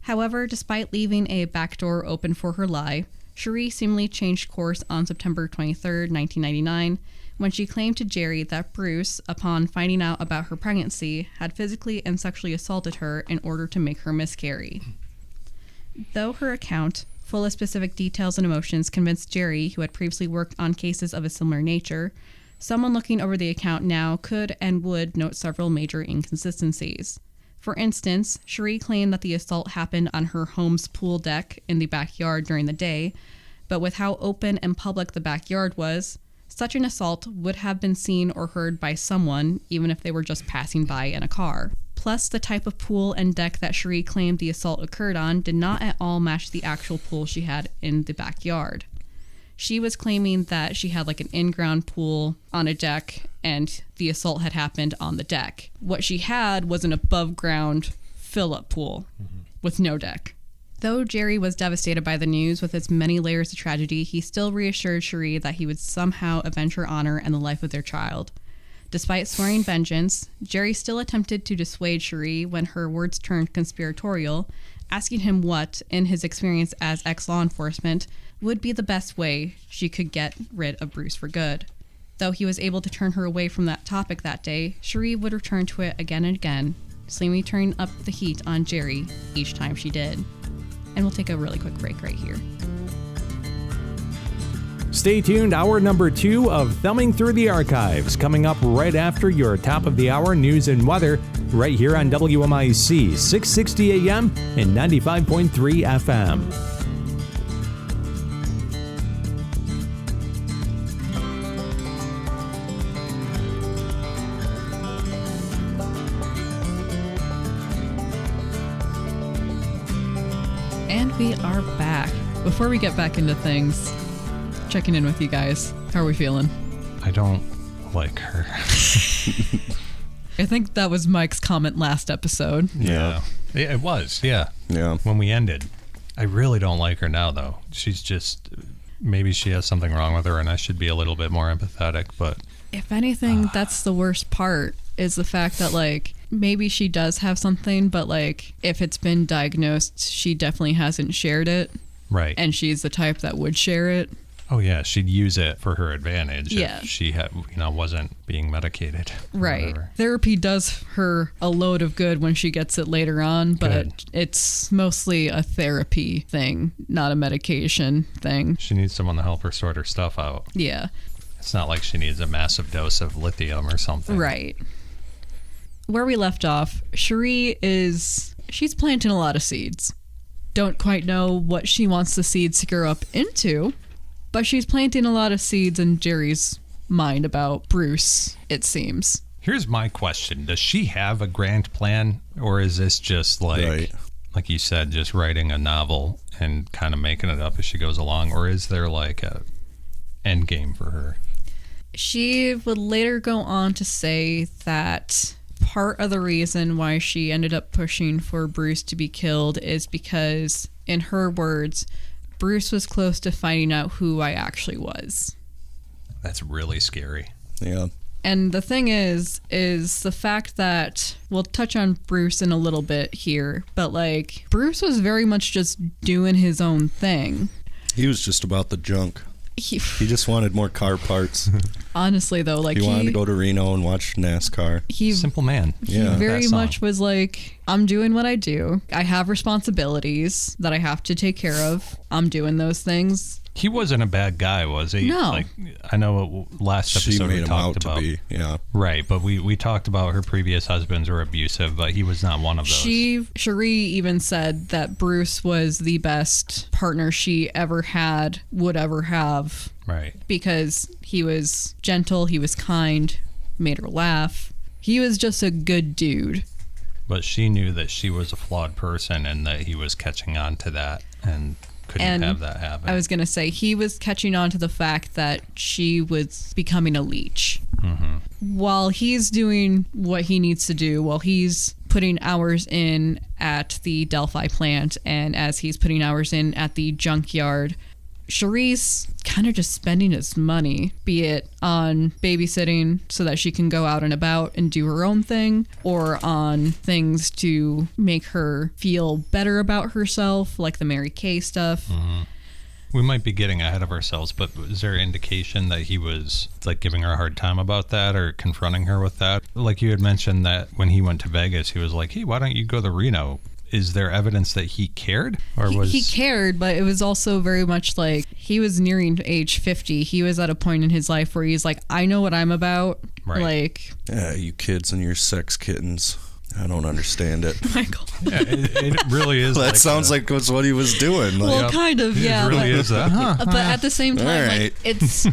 However, despite leaving a back door open for her lie, Sharee seemingly changed course on September 23, 1999, when she claimed to Jerry that Bruce, upon finding out about her pregnancy, had physically and sexually assaulted her in order to make her miscarry. Though her account full of specific details and emotions, convinced Jerry, who had previously worked on cases of a similar nature, someone looking over the account now could and would note several major inconsistencies. For instance, Sharee claimed that the assault happened on her home's pool deck in the backyard during the day, but with how open and public the backyard was, such an assault would have been seen or heard by someone, even if they were just passing by in a car. Plus, the type of pool and deck that Sharee claimed the assault occurred on did not at all match the actual pool she had in the backyard. She was claiming that she had like an in-ground pool on a deck and the assault had happened on the deck. What she had was an above-ground fill-up pool with no deck. Though Jerry was devastated by the news with its many layers of tragedy, he still reassured Sharee that he would somehow avenge her honor and the life of their child. Despite swearing vengeance, Jerry still attempted to dissuade Sharee when her words turned conspiratorial, asking him what, in his experience as ex-law enforcement, would be the best way she could get rid of Bruce for good. Though he was able to turn her away from that topic that day, Sharee would return to it again and again, slowly turning up the heat on Jerry each time she did. And we'll take a really quick break right here. Stay tuned, hour number 2 of Thumbing Through the Archives, coming up right after your top of the hour news and weather, right here on WMIC 660 AM and 95.3 FM. And we are back. Before we get back into things, checking in with you guys. How are we feeling? I don't like her. I think that was Mike's comment last episode. Yeah, it was. Yeah. When we ended. I really don't like her now, though. She's just, maybe she has something wrong with her and I should be a little bit more empathetic, but... If anything, that's the worst part, is the fact that, like, maybe she does have something, but, like, if it's been diagnosed, she definitely hasn't shared it. Right. And she's the type that would share it. Oh, yeah. She'd use it for her advantage if she had, wasn't being medicated. Right. Whatever. Therapy does her a load of good when she gets it later on, but Good. It's mostly a therapy thing, not a medication thing. She needs someone to help her sort her stuff out. Yeah. It's not like she needs a massive dose of lithium or something. Right. Where we left off, Sharee she's planting a lot of seeds. Don't quite know what she wants the seeds to grow up into, but she's planting a lot of seeds in Jerry's mind about Bruce, it seems. Here's my question. Does she have a grand plan, or is this just like you said, just writing a novel and kind of making it up as she goes along, or is there like a end game for her? She would later go on to say that part of the reason why she ended up pushing for Bruce to be killed is because, in her words, Bruce was close to finding out who I actually was. That's really scary. Yeah. And the thing is the fact that, we'll touch on Bruce in a little bit here, but like, Bruce was very much just doing his own thing. He was just about the junk. He just wanted more car parts. Honestly, though, like he wanted to go to Reno and watch NASCAR. Simple man. He very much was like, I'm doing what I do. I have responsibilities that I have to take care of. I'm doing those things. He wasn't a bad guy, was he? No. Like, I know last episode she made we him talked out about. to be, yeah. Right, but we talked about her previous husbands were abusive, but he was not one of those. Sharee even said that Bruce was the best partner she ever had, would ever have. Right. Because he was gentle, he was kind, made her laugh. He was just a good dude. But she knew that she was a flawed person and that he was catching on to that and couldn't have that happen. I was going to say, he was catching on to the fact that she was becoming a leech. Mm-hmm. While he's doing what he needs to do, while he's putting hours in at the Delphi plant, and as he's putting hours in at the junkyard, Sharee's kind of just spending his money, be it on babysitting so that she can go out and about and do her own thing, or on things to make her feel better about herself, like the Mary Kay stuff. Mm-hmm. We might be getting ahead of ourselves, but was there indication that he was like giving her a hard time about that or confronting her with that? Like you had mentioned that when he went to Vegas, he was like, hey, why don't you go to Reno? is there evidence that he cared? Or he cared, but it was also very much like he was nearing age 50. He was at a point in his life where he's like, I know what I'm about. Right. Like, yeah, you kids and your sex kittens. I don't understand it. Michael. Yeah, it really is. That sounds like that's what he was doing. Like, well, kind of, yeah. It really is. But at the same time, Right. like, it's,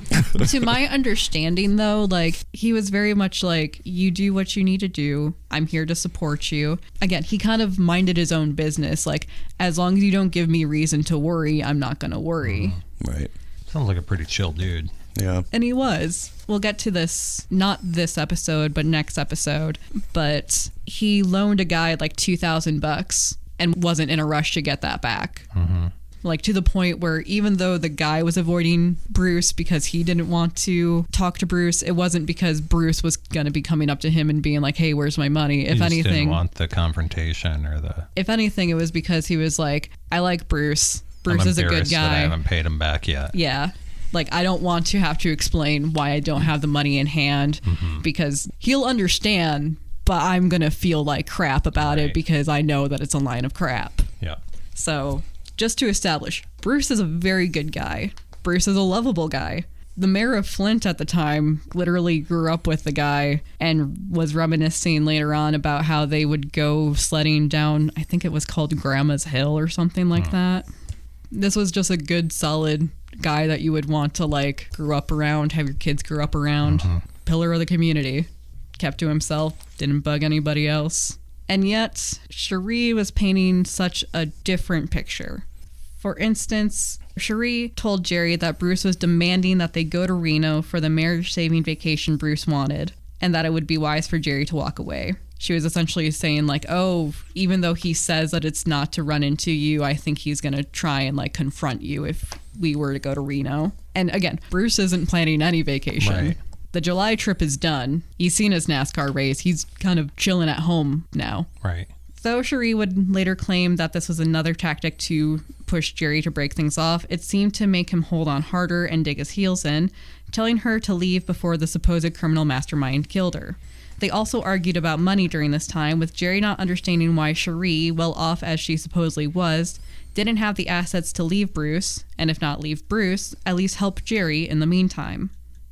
to my understanding, though, like, he was very much like, you do what you need to do. I'm here to support you. Again, he kind of minded his own business. Like, as long as you don't give me reason to worry, I'm not going to worry. Right. Sounds like a pretty chill dude. Yeah. And he was. We'll get to this, not this episode, but next episode. But he loaned a guy like $2,000 and wasn't in a rush to get that back. Mm-hmm. Like, to the point where even though the guy was avoiding Bruce because he didn't want to talk to Bruce, it wasn't because Bruce was going to be coming up to him and being like, hey, where's my money? He just didn't want the confrontation or the... If anything, it was because he was like, I like Bruce. Bruce is a good guy. That I haven't paid him back yet. Yeah. Like, I don't want to have to explain why I don't have the money in hand because he'll understand, but I'm going to feel like crap about it because I know that it's a line of crap. Yeah. So, just to establish, Bruce is a very good guy. Bruce is a lovable guy. The mayor of Flint at the time literally grew up with the guy and was reminiscing later on about how they would go sledding down, I think it was called Grandma's Hill or something like that. This was just a good, solid guy that you would want to, like, grow up around, have your kids grow up around. Pillar of the community. Kept to himself, didn't bug anybody else. And yet, Sharee was painting such a different picture. For instance, Sharee told Jerry that Bruce was demanding that they go to Reno for the marriage-saving vacation Bruce wanted, and that it would be wise for Jerry to walk away. She was essentially saying, like, oh, even though he says that it's not to run into you, I think he's going to try and, like, confront you if we were to go to Reno. And again, Bruce isn't planning any vacation. Right. The July trip is done. He's seen his NASCAR race. He's kind of chilling at home now. Right. Though Sharee would later claim that this was another tactic to push Jerry to break things off, it seemed to make him hold on harder and dig his heels in, telling her to leave before the supposed criminal mastermind killed her. They also argued about money during this time, with Jerry not understanding why Sharee, well off as she supposedly was, didn't have the assets to leave Bruce, and if not leave Bruce, at least help Jerry in the meantime.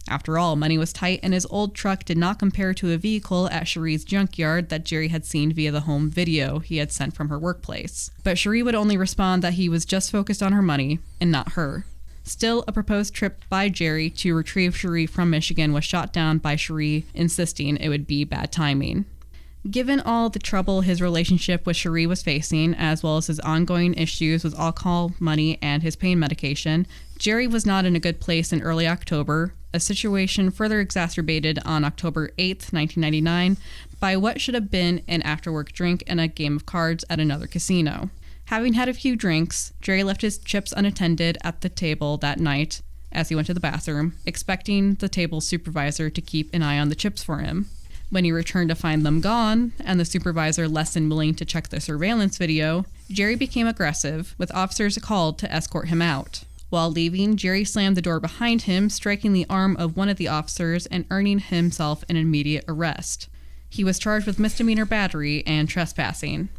After all, money was tight, and his old truck did not compare to a vehicle at Sharee's junkyard that Jerry had seen via the home video he had sent from her workplace. But Sharee would only respond that he was just focused on her money, and not her. Still, a proposed trip by Jerry to retrieve Sharee from Michigan was shot down by Sharee insisting it would be bad timing. Given all the trouble his relationship with Sharee was facing, as well as his ongoing issues with alcohol, money, and his pain medication, Jerry was not in a good place in early October, a situation further exacerbated on October 8th, 1999, by what should have been an after-work drink and a game of cards at another casino. Having had a few drinks, Jerry left his chips unattended at the table that night as he went to the bathroom, expecting the table's supervisor to keep an eye on the chips for him. When he returned to find them gone, and the supervisor less than willing to check the surveillance video, Jerry became aggressive, with officers called to escort him out. While leaving, Jerry slammed the door behind him, striking the arm of one of the officers and earning himself an immediate arrest. He was charged with misdemeanor battery and trespassing.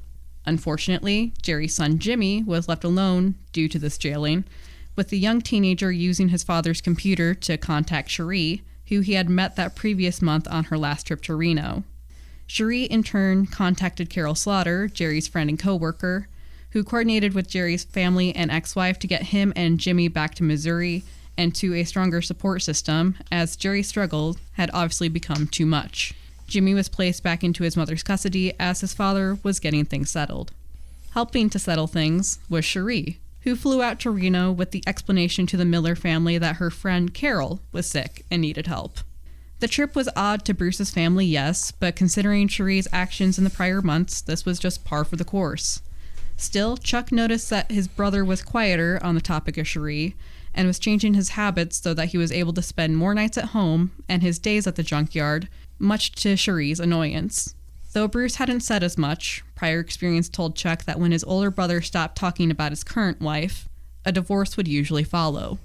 Unfortunately, Jerry's son Jimmy was left alone due to this jailing, with the young teenager using his father's computer to contact Sharee, who he had met that previous month on her last trip to Reno. Sharee, in turn, contacted Carol Slaughter, Jerry's friend and co-worker, who coordinated with Jerry's family and ex-wife to get him and Jimmy back to Missouri and to a stronger support system, as Jerry's struggle had obviously become too much. Jimmy was placed back into his mother's custody as his father was getting things settled. Helping to settle things was Sharee, who flew out to Reno with the explanation to the Miller family that her friend Carol was sick and needed help. The trip was odd to Bruce's family, yes, but considering Sharee's actions in the prior months, this was just par for the course. Still, Chuck noticed that his brother was quieter on the topic of Sharee and was changing his habits so that he was able to spend more nights at home and his days at the junkyard, much to Sharee's annoyance. Though Bruce hadn't said as much, prior experience told Chuck that when his older brother stopped talking about his current wife, a divorce would usually follow.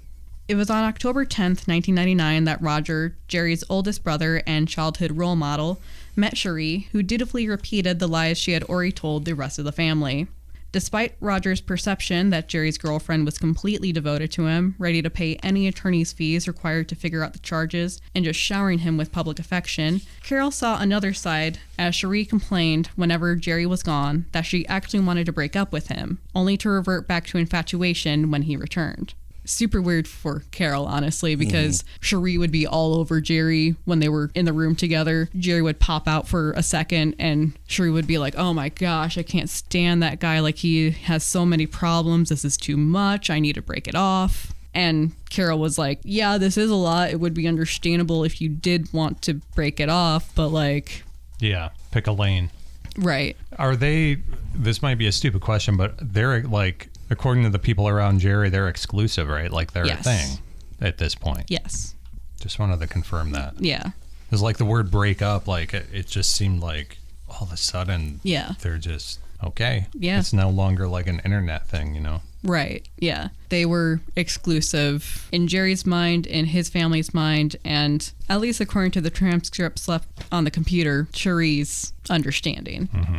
It was on October 10th, 1999 that Roger, Jerry's oldest brother and childhood role model, met Sharee, who dutifully repeated the lies she had already told the rest of the family. Despite Roger's perception that Jerry's girlfriend was completely devoted to him, ready to pay any attorney's fees required to figure out the charges, and just showering him with public affection, Carol saw another side as Sharee complained whenever Jerry was gone that she actually wanted to break up with him, only to revert back to infatuation when he returned. Super weird for Carol, honestly, because Sharee would be all over Jerry when they were in the room together. Jerry would pop out for a second and Sharee would be like, oh my gosh, I can't stand that guy. Like, he has so many problems. This is too much. I need to break it off. And Carol was like, yeah, this is a lot. It would be understandable if you did want to break it off, but like... Yeah, pick a lane. Right. Are they... This might be a stupid question, but they're like... According to the people around Jerry, they're exclusive, right? Like, they're a thing at this point. Yes. Just wanted to confirm that. Yeah. Because, like, the word break up, like, it just seemed like all of a sudden they're just, okay. Yeah. It's no longer like an internet thing, you know? Right. Yeah. They were exclusive in Jerry's mind, in his family's mind, and at least according to the transcripts left on the computer, Sharee's understanding. Mm-hmm.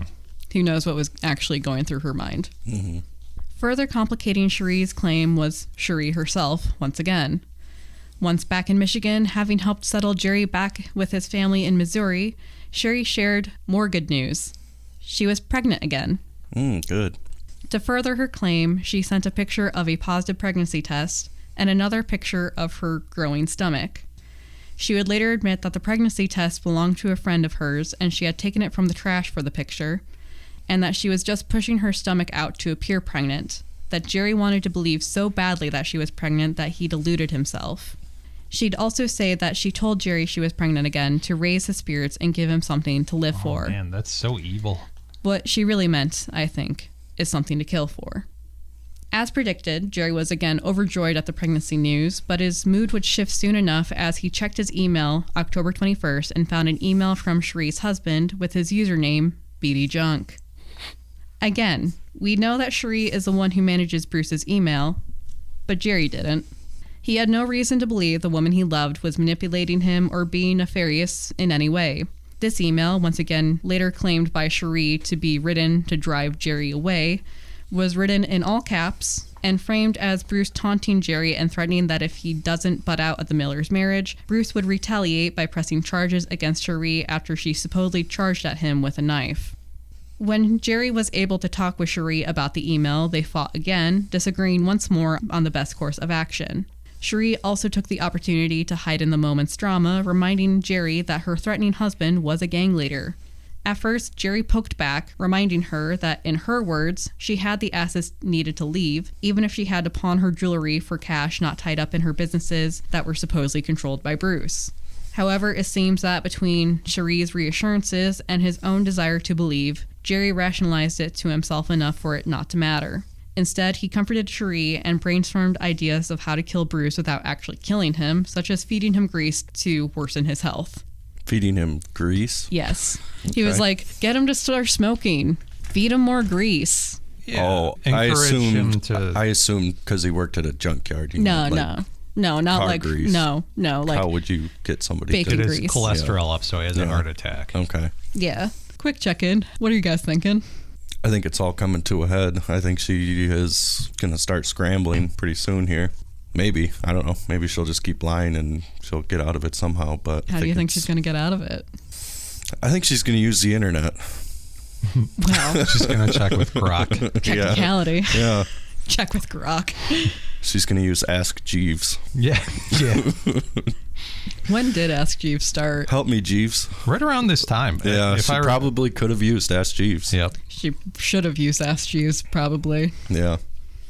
Who knows what was actually going through her mind. Mm-hmm. Further complicating Sharee's claim was Sharee herself, once again. Once back in Michigan, having helped settle Jerry back with his family in Missouri, Sharee shared more good news. She was pregnant again. Good. To further her claim, she sent a picture of a positive pregnancy test and another picture of her growing stomach. She would later admit that the pregnancy test belonged to a friend of hers and she had taken it from the trash for the picture, and that she was just pushing her stomach out to appear pregnant, that Jerry wanted to believe so badly that she was pregnant that he deluded himself. She'd also say that she told Jerry she was pregnant again to raise his spirits and give him something to live for. Man, that's so evil. What she really meant, I think, is something to kill for. As predicted, Jerry was again overjoyed at the pregnancy news, but his mood would shift soon enough as he checked his email October 21st and found an email from Sharee's husband with his username, BD Junk. Again, we know that Sharee is the one who manages Bruce's email, but Jerry didn't. He had no reason to believe the woman he loved was manipulating him or being nefarious in any way. This email, once again later claimed by Sharee to be written to drive Jerry away, was written in all caps and framed as Bruce taunting Jerry and threatening that if he doesn't butt out at the Millers' marriage, Bruce would retaliate by pressing charges against Sharee after she supposedly charged at him with a knife. When Jerry was able to talk with Sharee about the email, they fought again, disagreeing once more on the best course of action. Sharee also took the opportunity to hide in the moment's drama, reminding Jerry that her threatening husband was a gang leader. At first, Jerry poked back, reminding her that, in her words, she had the assets needed to leave, even if she had to pawn her jewelry for cash not tied up in her businesses that were supposedly controlled by Bruce. However, it seems that between Sharee's reassurances and his own desire to believe, Jerry rationalized it to himself enough for it not to matter. Instead, he comforted Sharee and brainstormed ideas of how to kill Bruce without actually killing him, such as feeding him grease to worsen his health. Feeding him grease? Yes. Okay. He was like, get him to start smoking. Feed him more grease. Yeah. Oh, I assumed because he worked at a junkyard. No, not like grease. No, like how would you get somebody bacon to grease? His cholesterol up, so he has a heart attack. Okay. Yeah. Quick check-in. What are you guys thinking? I think it's all coming to a head. I think she is going to start scrambling pretty soon here. Maybe. I don't know. Maybe she'll just keep lying and she'll get out of it somehow. But how do you think she's going to get out of it? I think she's going to use the internet. Well, she's going to check with Grok. Technicality. Yeah. Check with Grok. She's going to use Ask Jeeves. Yeah. When did Ask Jeeves start? Help me, Jeeves. Right around this time. Yeah, she probably could have used Ask Jeeves. Yep. She should have used Ask Jeeves, probably. Yeah.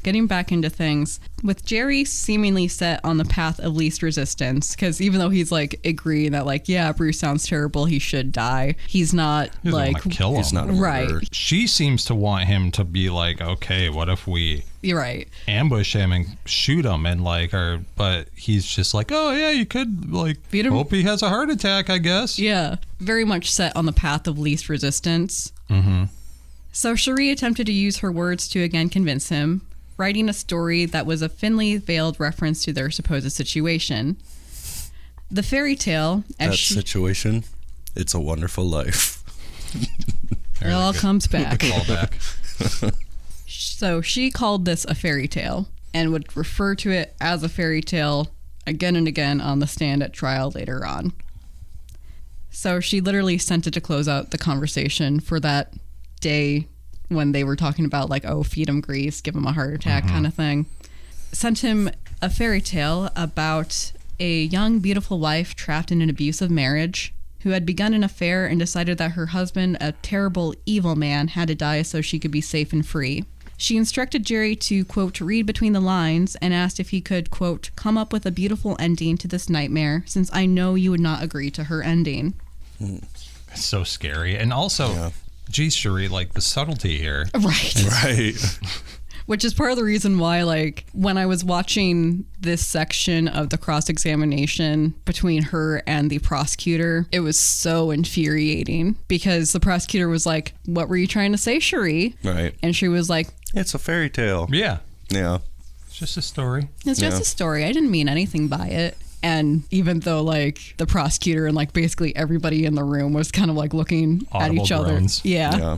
Getting back into things, with Jerry seemingly set on the path of least resistance, because even though he's like agreeing that like, yeah, Bruce sounds terrible, he should die, he's not he like kill him. He's not a murderer. Right. She seems to want him to be like, okay, what if we You're right. ambush him and shoot him and like, or but he's just like, oh yeah, you could like beat him. Hope he has a heart attack, I guess. Yeah, very much set on the path of least resistance. Mm-hmm. So Sharee attempted to use her words to again convince him. writing a story that was a thinly veiled reference to their supposed situation. The fairy tale... situation, It's a Wonderful Life. It all comes back. All back. So she called this a fairy tale and would refer to it as a fairy tale again and again on the stand at trial later on. So she literally sent it to close out the conversation for that day when they were talking about like, oh, feed him grease, give him a heart attack kind of thing. Sent him a fairy tale about a young, beautiful wife trapped in an abusive marriage who had begun an affair and decided that her husband, a terrible, evil man, had to die so she could be safe and free. She instructed Jerry to, quote, read between the lines and asked if he could, quote, come up with a beautiful ending to this nightmare, since I know you would not agree to her ending. It's so scary. And also, geez, Sharee, like the subtlety here. Right. Which is part of the reason why, like, when I was watching this section of the cross-examination between her and the prosecutor, it was so infuriating because the prosecutor was like, what were you trying to say, Sharee? Right. And she was like, it's a fairy tale. Yeah. Yeah. It's just a story. It's just a story. I didn't mean anything by it. And even though, like, the prosecutor and, like, basically everybody in the room was kind of, like, looking at each other. Yeah.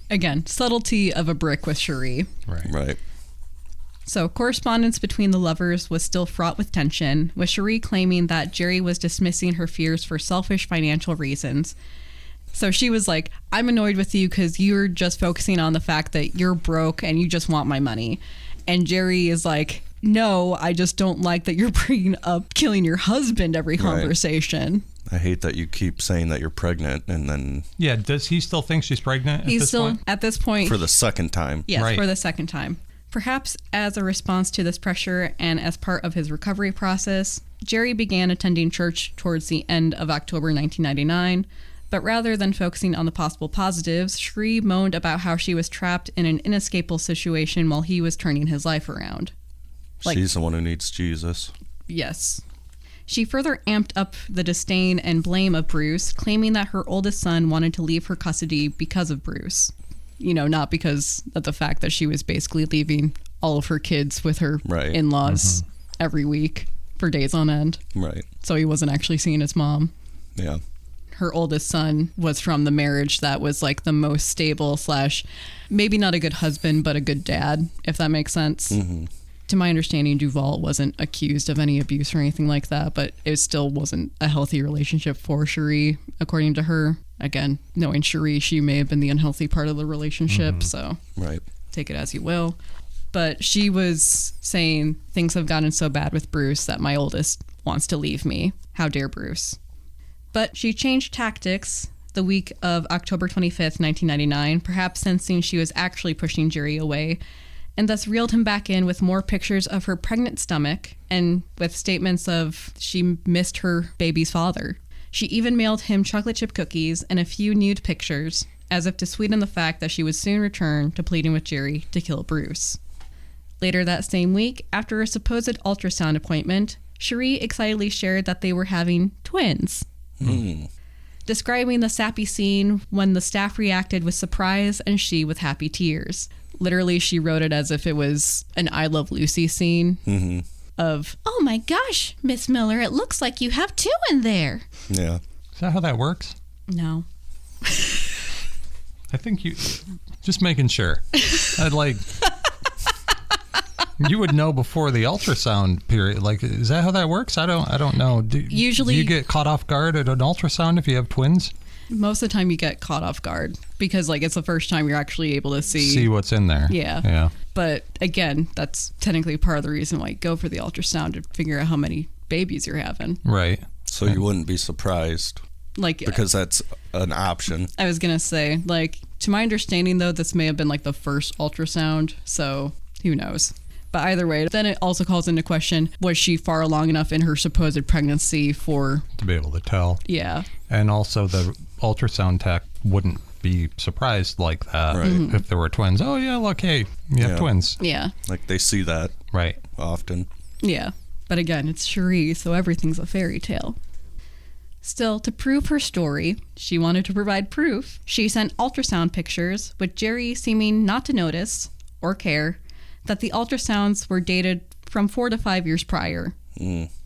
Again, subtlety of a brick with Sharee. Right. So correspondence between the lovers was still fraught with tension, with Sharee claiming that Jerry was dismissing her fears for selfish financial reasons. So she was like, I'm annoyed with you because you're just focusing on the fact that you're broke and you just want my money. And Jerry is like, no, I just don't like that you're bringing up killing your husband every conversation. I hate that you keep saying that you're pregnant and then... Yeah, does he still think she's pregnant He's still, at this point... For the second time. Yes, for the second time. Perhaps as a response to this pressure and as part of his recovery process, Jerry began attending church towards the end of October 1999, but rather than focusing on the possible positives, Sharee moaned about how she was trapped in an inescapable situation while he was turning his life around. Like, she's the one who needs Jesus. Yes. She further amped up the disdain and blame of Bruce, claiming that her oldest son wanted to leave her custody because of Bruce. You know, not because of the fact that she was basically leaving all of her kids with her in-laws every week for days on end. Right. So he wasn't actually seeing his mom. Yeah. Her oldest son was from the marriage that was like the most stable / maybe not a good husband, but a good dad, if that makes sense. Mm-hmm. To my understanding, Duval wasn't accused of any abuse or anything like that, but it still wasn't a healthy relationship for Sharee, according to her. Again, knowing Sharee, she may have been the unhealthy part of the relationship, so take it as you will. But she was saying, things have gotten so bad with Bruce that my oldest wants to leave me. How dare Bruce? But she changed tactics the week of October 25th, 1999, perhaps sensing she was actually pushing Jerry away, and thus reeled him back in with more pictures of her pregnant stomach and with statements of she missed her baby's father. She even mailed him chocolate chip cookies and a few nude pictures, as if to sweeten the fact that she would soon return to pleading with Jerry to kill Bruce. Later that same week, after a supposed ultrasound appointment, Sharee excitedly shared that they were having twins. Describing the sappy scene when the staff reacted with surprise and she with happy tears. Literally, she wrote it as if it was an I Love Lucy scene of, oh my gosh, Miss Miller, it looks like you have two in there. Yeah. Is that how that works? No. I think you... Just making sure. I'd like... You would know before the ultrasound period. Like, is that how that works? I don't know. Usually, do you get caught off guard at an ultrasound if you have twins? Most of the time you get caught off guard because, like, it's the first time you're actually able to see what's in there. Yeah. But again, that's technically part of the reason why you go for the ultrasound, to figure out how many babies you're having. Right. So you wouldn't be surprised. Like, because that's an option. I was going to say, like, to my understanding, though, this may have been, like, the first ultrasound. So who knows? But either way, then it also calls into question, was she far along enough in her supposed pregnancy to be able to tell? Yeah. And also the ultrasound tech wouldn't be surprised like that if there were twins. Oh, yeah, look, hey, you have twins. Yeah. Like they see that often. Yeah. But again, it's Sharee, so everything's a fairy tale. Still, to prove her story, she wanted to provide proof. She sent ultrasound pictures, with Jerry seeming not to notice or care that the ultrasounds were dated from 4 to 5 years prior,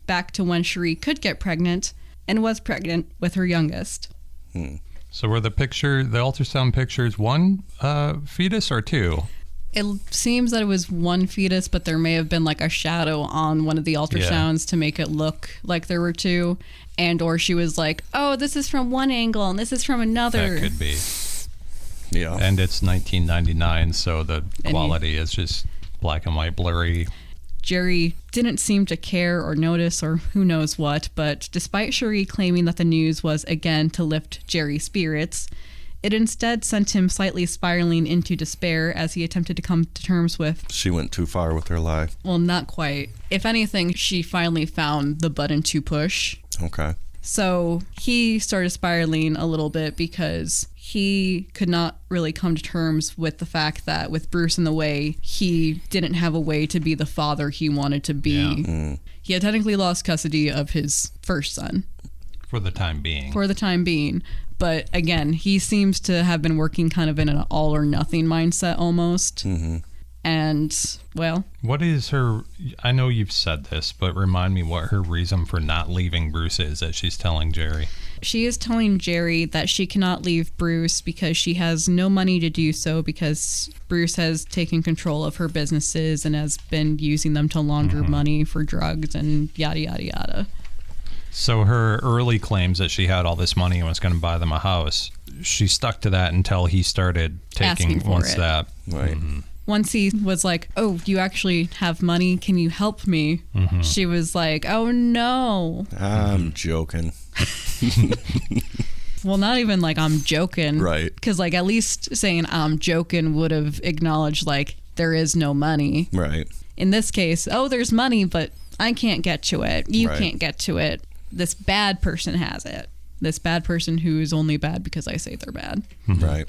back to when Sharee could get pregnant and was pregnant with her youngest. So were the ultrasound pictures one fetus or two? It seems that it was one fetus, but there may have been like a shadow on one of the ultrasounds to make it look like there were two. And or she was like, oh, this is from one angle and this is from another. That could be. Yeah. And it's 1999, so the quality is just black and white, blurry. Jerry didn't seem to care or notice or who knows what, but despite Sharee claiming that the news was again to lift Jerry's spirits, it instead sent him slightly spiraling into despair as he attempted to come to terms with... She went too far with her lie. Well, not quite. If anything, she finally found the button to push. Okay. So he started spiraling a little bit because he could not really come to terms with the fact that with Bruce in the way, he didn't have a way to be the father he wanted to be. Yeah. He had technically lost custody of his first son. For the time being. But again, he seems to have been working kind of in an all or nothing mindset almost. And, well... What is her... I know you've said this, but remind me what her reason for not leaving Bruce is that she's telling Jerry. She is telling Jerry that she cannot leave Bruce because she has no money to do so because Bruce has taken control of her businesses and has been using them to launder money for drugs and yada, yada, yada. So her early claims that she had all this money and was going to buy them a house, she stuck to that until he started taking one step. Right. Once he was like, oh, you actually have money, can you help me? She was like, oh no. I'm joking. Well, not even like I'm joking. Right. Because like at least saying I'm joking would have acknowledged like there is no money. Right. In this case, oh, there's money, but I can't get to it. You can't get to it. This bad person has it. This bad person who is only bad because I say they're bad. Right.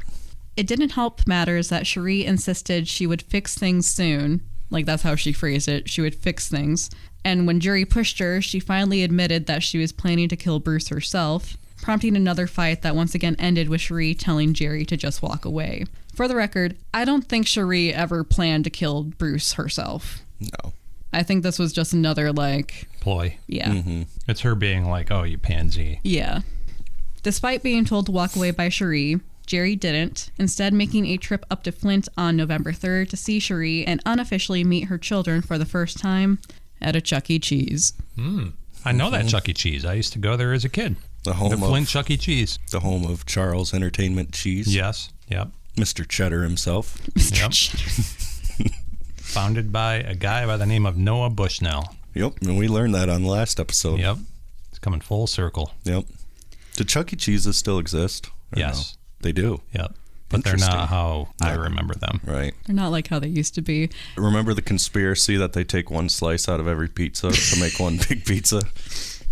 It didn't help matters that Sharee insisted she would fix things soon. Like that's how she phrased it. She would fix things. And when Jerry pushed her, she finally admitted that she was planning to kill Bruce herself, prompting another fight that once again ended with Sharee telling Jerry to just walk away. For the record, I don't think Sharee ever planned to kill Bruce herself. No. I think this was just another, like... ploy. Yeah. It's her being like, oh, you pansy. Yeah. Despite being told to walk away by Sharee, Jerry didn't, instead making a trip up to Flint on November 3rd to see Sharee and unofficially meet her children for the first time at a Chuck E. Cheese. I know that Chuck E. Cheese. I used to go there as a kid. The Flint Chuck E. Cheese. The home of Charles Entertainment Cheese. Yes. Yep. Mr. Cheddar himself. Yep. Founded by a guy by the name of Noah Bushnell. Yep, and we learned that on the last episode. Yep. It's coming full circle. Yep. Do Chuck E. Cheeses still exist? Yes. No? They do. Yep. But they're not how I remember them. Right. They're not like how they used to be. Remember the conspiracy that they take one slice out of every pizza to make one big pizza?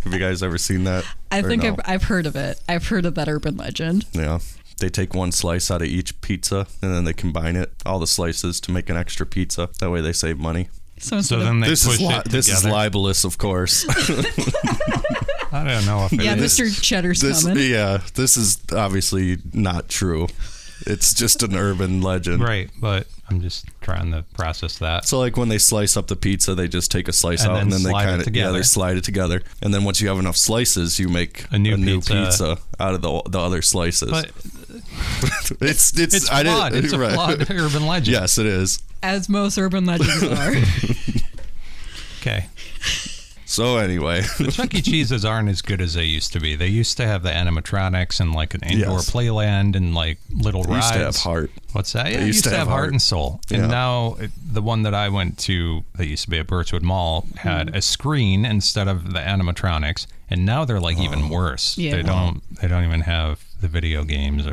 Have you guys ever seen that? I think I've heard of it. I've heard of that urban legend. Yeah. They take one slice out of each pizza and then they combine it, all the slices, to make an extra pizza. That way they save money. So then they push it together. This is libelous, of course. I don't know if it is. Mr. Cheddar's coming. Yeah, this is obviously not true. It's just an urban legend. Right, but I'm just trying to process that. So like when they slice up the pizza, they just take a slice out and then they kind of they slide it together. And then once you have enough slices, you make a new pizza out of the other slices. But it's flawed. It's a flawed urban legend. Yes, it is. As most urban legends are. Okay. So anyway, the Chuck E. Cheeses aren't as good as they used to be. They used to have the animatronics and like an indoor playland and like little rides. Used to have heart. What's that? Yeah, it used to have heart and soul. Yeah. And now the one that I went to that used to be at Birchwood Mall had a screen instead of the animatronics, and now they're like even worse. Yeah. They don't even have the video games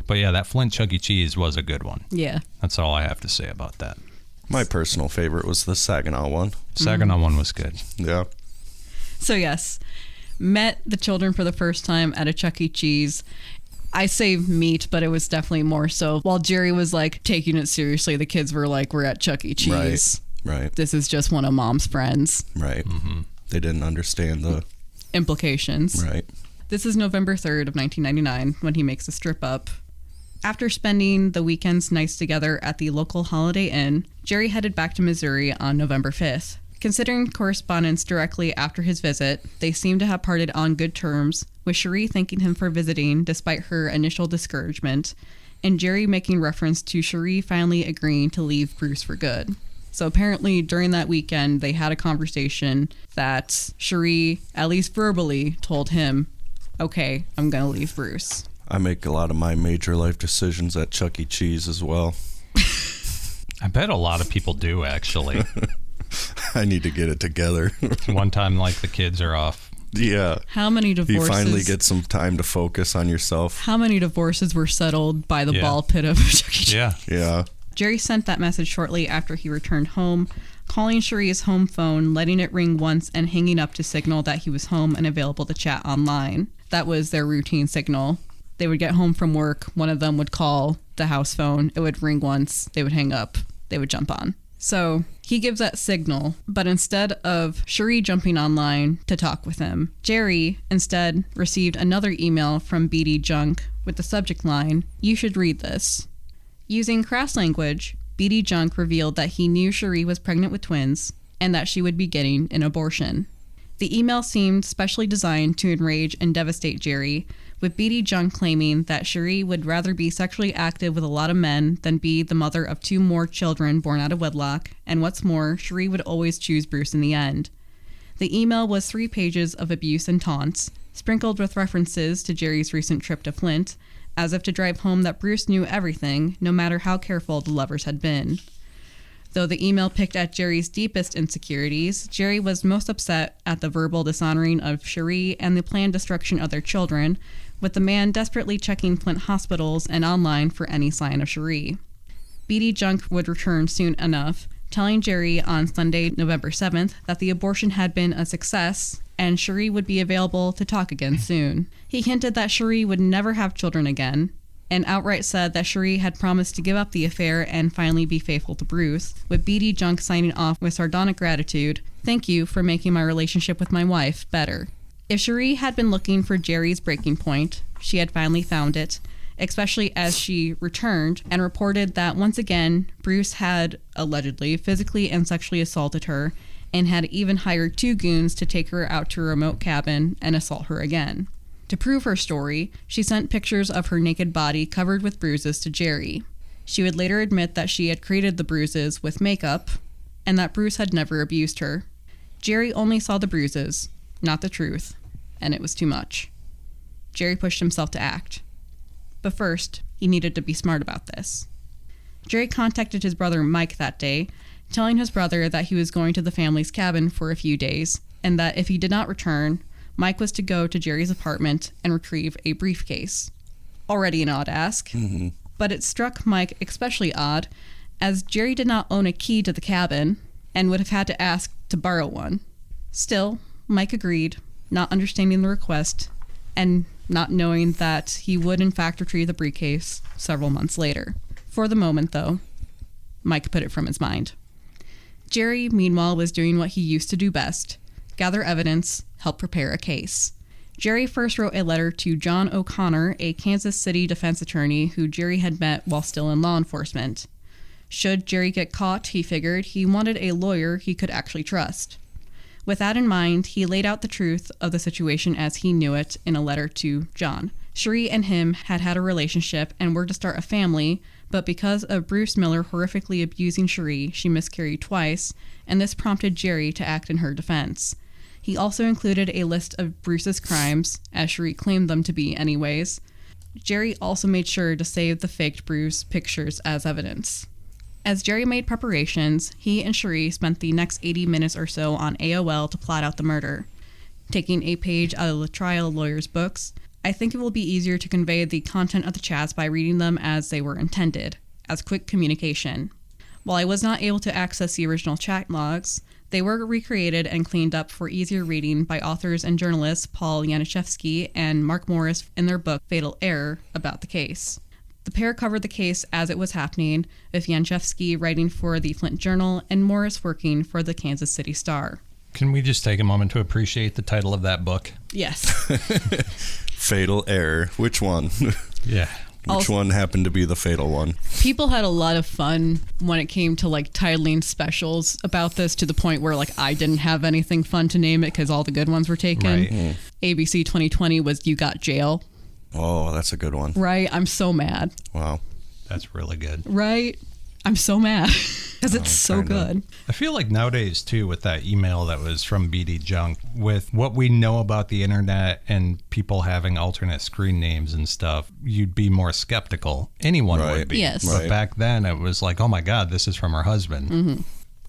but yeah, that Flint Chuck E. Cheese was a good one. Yeah. That's all I have to say about that. My personal favorite was the Saginaw one. Saginaw one was good. Yeah. So yes, met the children for the first time at a Chuck E. Cheese. I say meet, but it was definitely more so. While Jerry was like taking it seriously, the kids were like, we're at Chuck E. Cheese. Right. This is just one of Mom's friends. Right. They didn't understand the implications. Right. This is November 3rd of 1999 when he makes a strip up After spending the weekend's nights together at the local Holiday Inn, Jerry headed back to Missouri on November 5th. Considering correspondence directly after his visit, they seem to have parted on good terms, with Sharee thanking him for visiting despite her initial discouragement, and Jerry making reference to Sharee finally agreeing to leave Bruce for good. So apparently during that weekend, they had a conversation that Sharee, at least verbally, told him, okay, I'm going to leave Bruce. I make a lot of my major life decisions at Chuck E. Cheese as well. I bet a lot of people do, actually. I need to get it together. One time, like, the kids are off. Yeah. How many divorces? You finally get some time to focus on yourself. How many divorces were settled by the ball pit of Chuck E. Cheese? Yeah. Jerry sent that message shortly after he returned home, calling Sharee's home phone, letting it ring once, and hanging up to signal that he was home and available to chat online. That was their routine signal. They would get home from work, one of them would call the house phone, it would ring once, they would hang up, they would jump on. So he gives that signal, but instead of Sharee jumping online to talk with him, Jerry instead received another email from BD Junk with the subject line, "You should read this." Using crass language, BD Junk revealed that he knew Sharee was pregnant with twins and that she would be getting an abortion. The email seemed specially designed to enrage and devastate Jerry, with BD Junk claiming that Sharee would rather be sexually active with a lot of men than be the mother of 2 more children born out of wedlock, and what's more, Sharee would always choose Bruce in the end. The email was 3 pages of abuse and taunts, sprinkled with references to Jerry's recent trip to Flint, as if to drive home that Bruce knew everything, no matter how careful the lovers had been. Though the email picked at Jerry's deepest insecurities, Jerry was most upset at the verbal dishonoring of Sharee and the planned destruction of their children, with the man desperately checking Flint hospitals and online for any sign of Sharee. BD Junk would return soon enough, telling Jerry on Sunday, November 7th, that the abortion had been a success and Sharee would be available to talk again soon. He hinted that Sharee would never have children again, and outright said that Sharee had promised to give up the affair and finally be faithful to Bruce, with BD Junk signing off with sardonic gratitude, "Thank you for making my relationship with my wife better." If Sharee had been looking for Jerry's breaking point, she had finally found it, especially as she returned and reported that once again, Bruce had allegedly physically and sexually assaulted her and had even hired 2 goons to take her out to a remote cabin and assault her again. To prove her story, she sent pictures of her naked body covered with bruises to Jerry. She would later admit that she had created the bruises with makeup and that Bruce had never abused her. Jerry only saw the bruises, not the truth, and it was too much. Jerry pushed himself to act. But first, he needed to be smart about this. Jerry contacted his brother Mike that day, telling his brother that he was going to the family's cabin for a few days, and that if he did not return, Mike was to go to Jerry's apartment and retrieve a briefcase. Already an odd ask, but it struck Mike especially odd, as Jerry did not own a key to the cabin and would have had to ask to borrow one. Still, Mike agreed, not understanding the request and not knowing that he would in fact retrieve the briefcase several months later. For the moment, though, Mike put it from his mind. Jerry, meanwhile, was doing what he used to do best: gather evidence, help prepare a case. Jerry first wrote a letter to John O'Connor, a Kansas City defense attorney who Jerry had met while still in law enforcement. Should Jerry get caught, he figured, he wanted a lawyer he could actually trust. With that in mind, he laid out the truth of the situation as he knew it in a letter to John. Sharee and him had had a relationship and were to start a family, but because of Bruce Miller horrifically abusing Sharee, she miscarried twice, and this prompted Jerry to act in her defense. He also included a list of Bruce's crimes, as Sharee claimed them to be anyways. Jerry also made sure to save the faked Bruce pictures as evidence. As Jerry made preparations, he and Sharee spent the next 80 minutes or so on AOL to plot out the murder. Taking a page out of the trial lawyer's books, I think it will be easier to convey the content of the chats by reading them as they were intended, as quick communication. While I was not able to access the original chat logs, they were recreated and cleaned up for easier reading by authors and journalists Paul Yaniszewski and Mark Morris in their book Fatal Error about the case. The pair covered the case as it was happening, with Yaniszewski writing for the Flint Journal and Morris working for the Kansas City Star. Can we just take a moment to appreciate the title of that book? Yes. Fatal Error. Which one? Yeah. Which one happened to be the fatal one? People had a lot of fun when it came to like titling specials about this, to the point where like I didn't have anything fun to name it because all the good ones were taken. Right. ABC 2020 was You Got Jail. Oh, that's a good one. Right? I'm so mad. Wow. That's really good. Right? I'm so mad because it's so good. I feel like nowadays, too, with that email that was from BD Junk, with what we know about the internet and people having alternate screen names and stuff, you'd be more skeptical. Anyone would be. Yes. But back then, it was like, oh my God, this is from her husband. Mm-hmm.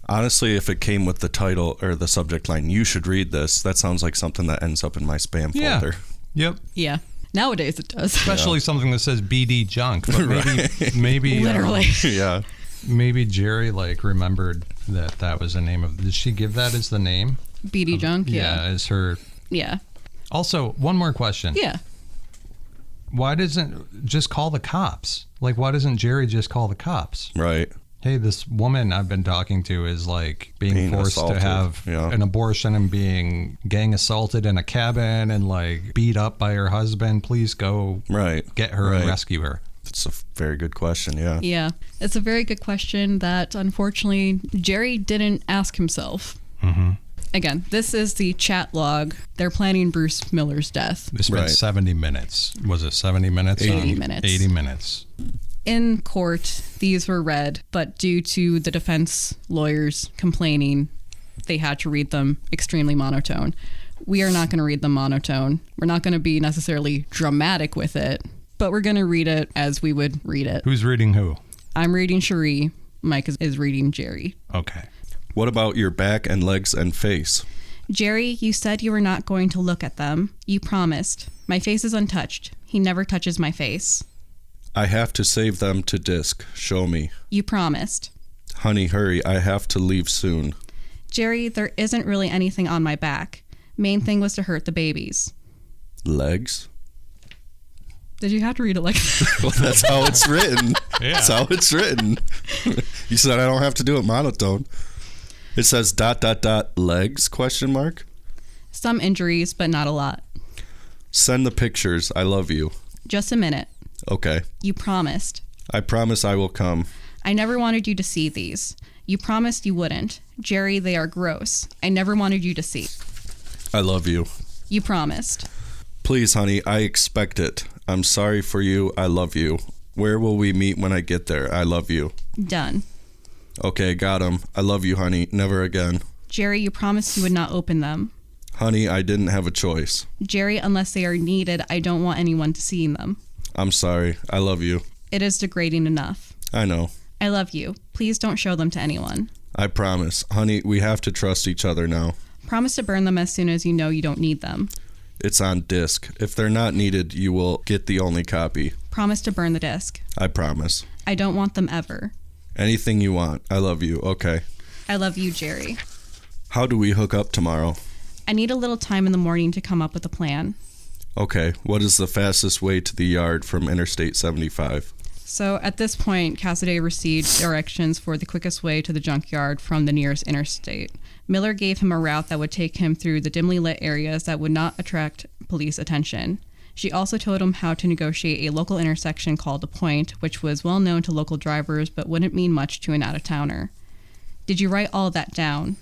Honestly, if it came with the title or the subject line, you should read this, that sounds like something that ends up in my spam folder. Yep. Yeah. Nowadays it does. Especially something that says BD Junk. But maybe Literally. Yeah. Maybe Jerry like remembered that was the name of. Did she give that as the name? BD Junk. Yeah, as her. Yeah. Also, one more question. Yeah. Why doesn't just call the cops? Like, why doesn't Jerry just call the cops? Right. Hey, this woman I've been talking to is like being forced assaulted. to have an abortion and being gang assaulted in a cabin and like beat up by her husband. Please go get her and rescue her. That's a very good question, yeah. Yeah. It's a very good question that, unfortunately, Jerry didn't ask himself. Mm-hmm. Again, this is the chat log. They're planning Bruce Miller's death. They spent 70 minutes. Was it 70 minutes? 80 minutes. 80 minutes. In court, these were read, but due to the defense lawyers complaining, they had to read them extremely monotone. We are not going to read them monotone. We're not going to be necessarily dramatic with it, but we're going to read it as we would read it. Who's reading who? I'm reading Sharee. Mike is reading Jerry. Okay. What about your back and legs and face? Jerry, you said you were not going to look at them. You promised. My face is untouched. He never touches my face. I have to save them to disk. Show me. You promised. Honey, hurry. I have to leave soon. Jerry, there isn't really anything on my back. Main thing was to hurt the babies. Legs? Did you have to read it like that? Well, that's how it's written. Yeah. That's how it's written. You said I don't have to do it monotone. It says ... legs, ? Some injuries, but not a lot. Send the pictures. I love you. Just a minute. Okay. You promised. I promise I will come. I never wanted you to see these. You promised you wouldn't. Jerry, they are gross. I never wanted you to see. I love you. You promised. Please, honey, I expect it. I'm sorry for you. I love you. Where will we meet when I get there? I love you. Done. Okay, got him. I love you, honey. Never again. Jerry, you promised you would not open them. Honey, I didn't have a choice. Jerry, unless they are needed, I don't want anyone to see them. I'm sorry. I love you. It is degrading enough. I know. I love you. Please don't show them to anyone. I promise. Honey, we have to trust each other now. Promise to burn them as soon as you know you don't need them. It's on disc. If they're not needed, you will get the only copy. Promise to burn the disc. I promise. I don't want them ever. Anything you want. I love you. Okay. I love you, Jerry. How do we hook up tomorrow? I need a little time in the morning to come up with a plan. Okay. What is the fastest way to the yard from Interstate 75? So at this point, Cassaday received directions for the quickest way to the junkyard from the nearest interstate. Miller gave him a route that would take him through the dimly lit areas that would not attract police attention. She also told him how to negotiate a local intersection called The Point, which was well known to local drivers but wouldn't mean much to an out-of-towner. Did you write all that down?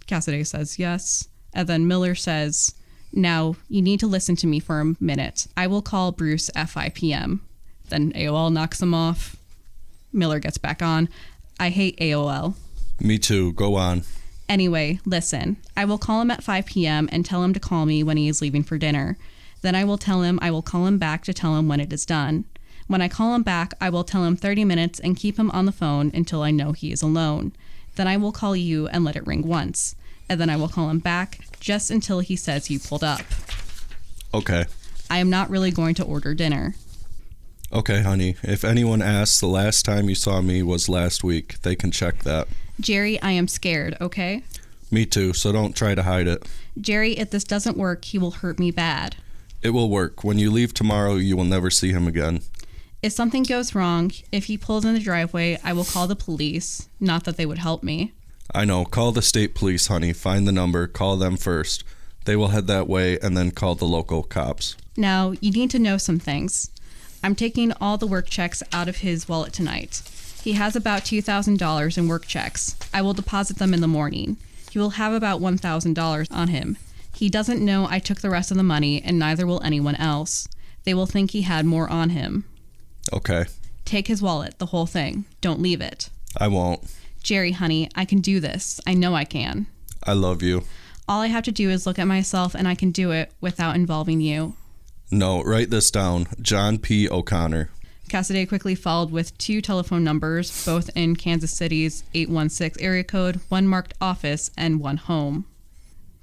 Cassaday says yes. And then Miller says, now, you need to listen to me for a minute. I will call Bruce at 5 p.m. Then AOL knocks him off. Miller gets back on. I hate AOL. Me too. Go on. Anyway, listen. I will call him at 5 p.m. and tell him to call me when he is leaving for dinner. Then I will tell him I will call him back to tell him when it is done. When I call him back, I will tell him 30 minutes and keep him on the phone until I know he is alone. Then I will call you and let it ring once. And then I will call him back just until he says you pulled up. Okay. I am not really going to order dinner. Okay, honey. If anyone asks, the last time you saw me was last week. They can check that. Jerry, I am scared, okay? Me too, so don't try to hide it. Jerry, if this doesn't work, he will hurt me bad. It will work. When you leave tomorrow, you will never see him again. If something goes wrong, if he pulls in the driveway, I will call the police. Not that they would help me. I know. Call the state police, honey. Find the number. Call them first. They will head that way and then call the local cops. Now, you need to know some things. I'm taking all the work checks out of his wallet tonight. He has about $2,000 in work checks. I will deposit them in the morning. He will have about $1,000 on him. He doesn't know I took the rest of the money, and neither will anyone else. They will think he had more on him. Okay. Take his wallet, the whole thing. Don't leave it. I won't. Jerry, honey, I can do this. I know I can. I love you. All I have to do is look at myself, and I can do it without involving you. No, write this down. John P. O'Connor. Cassaday quickly followed with 2 telephone numbers, both in Kansas City's 816 area code, 1 marked office, and 1 home.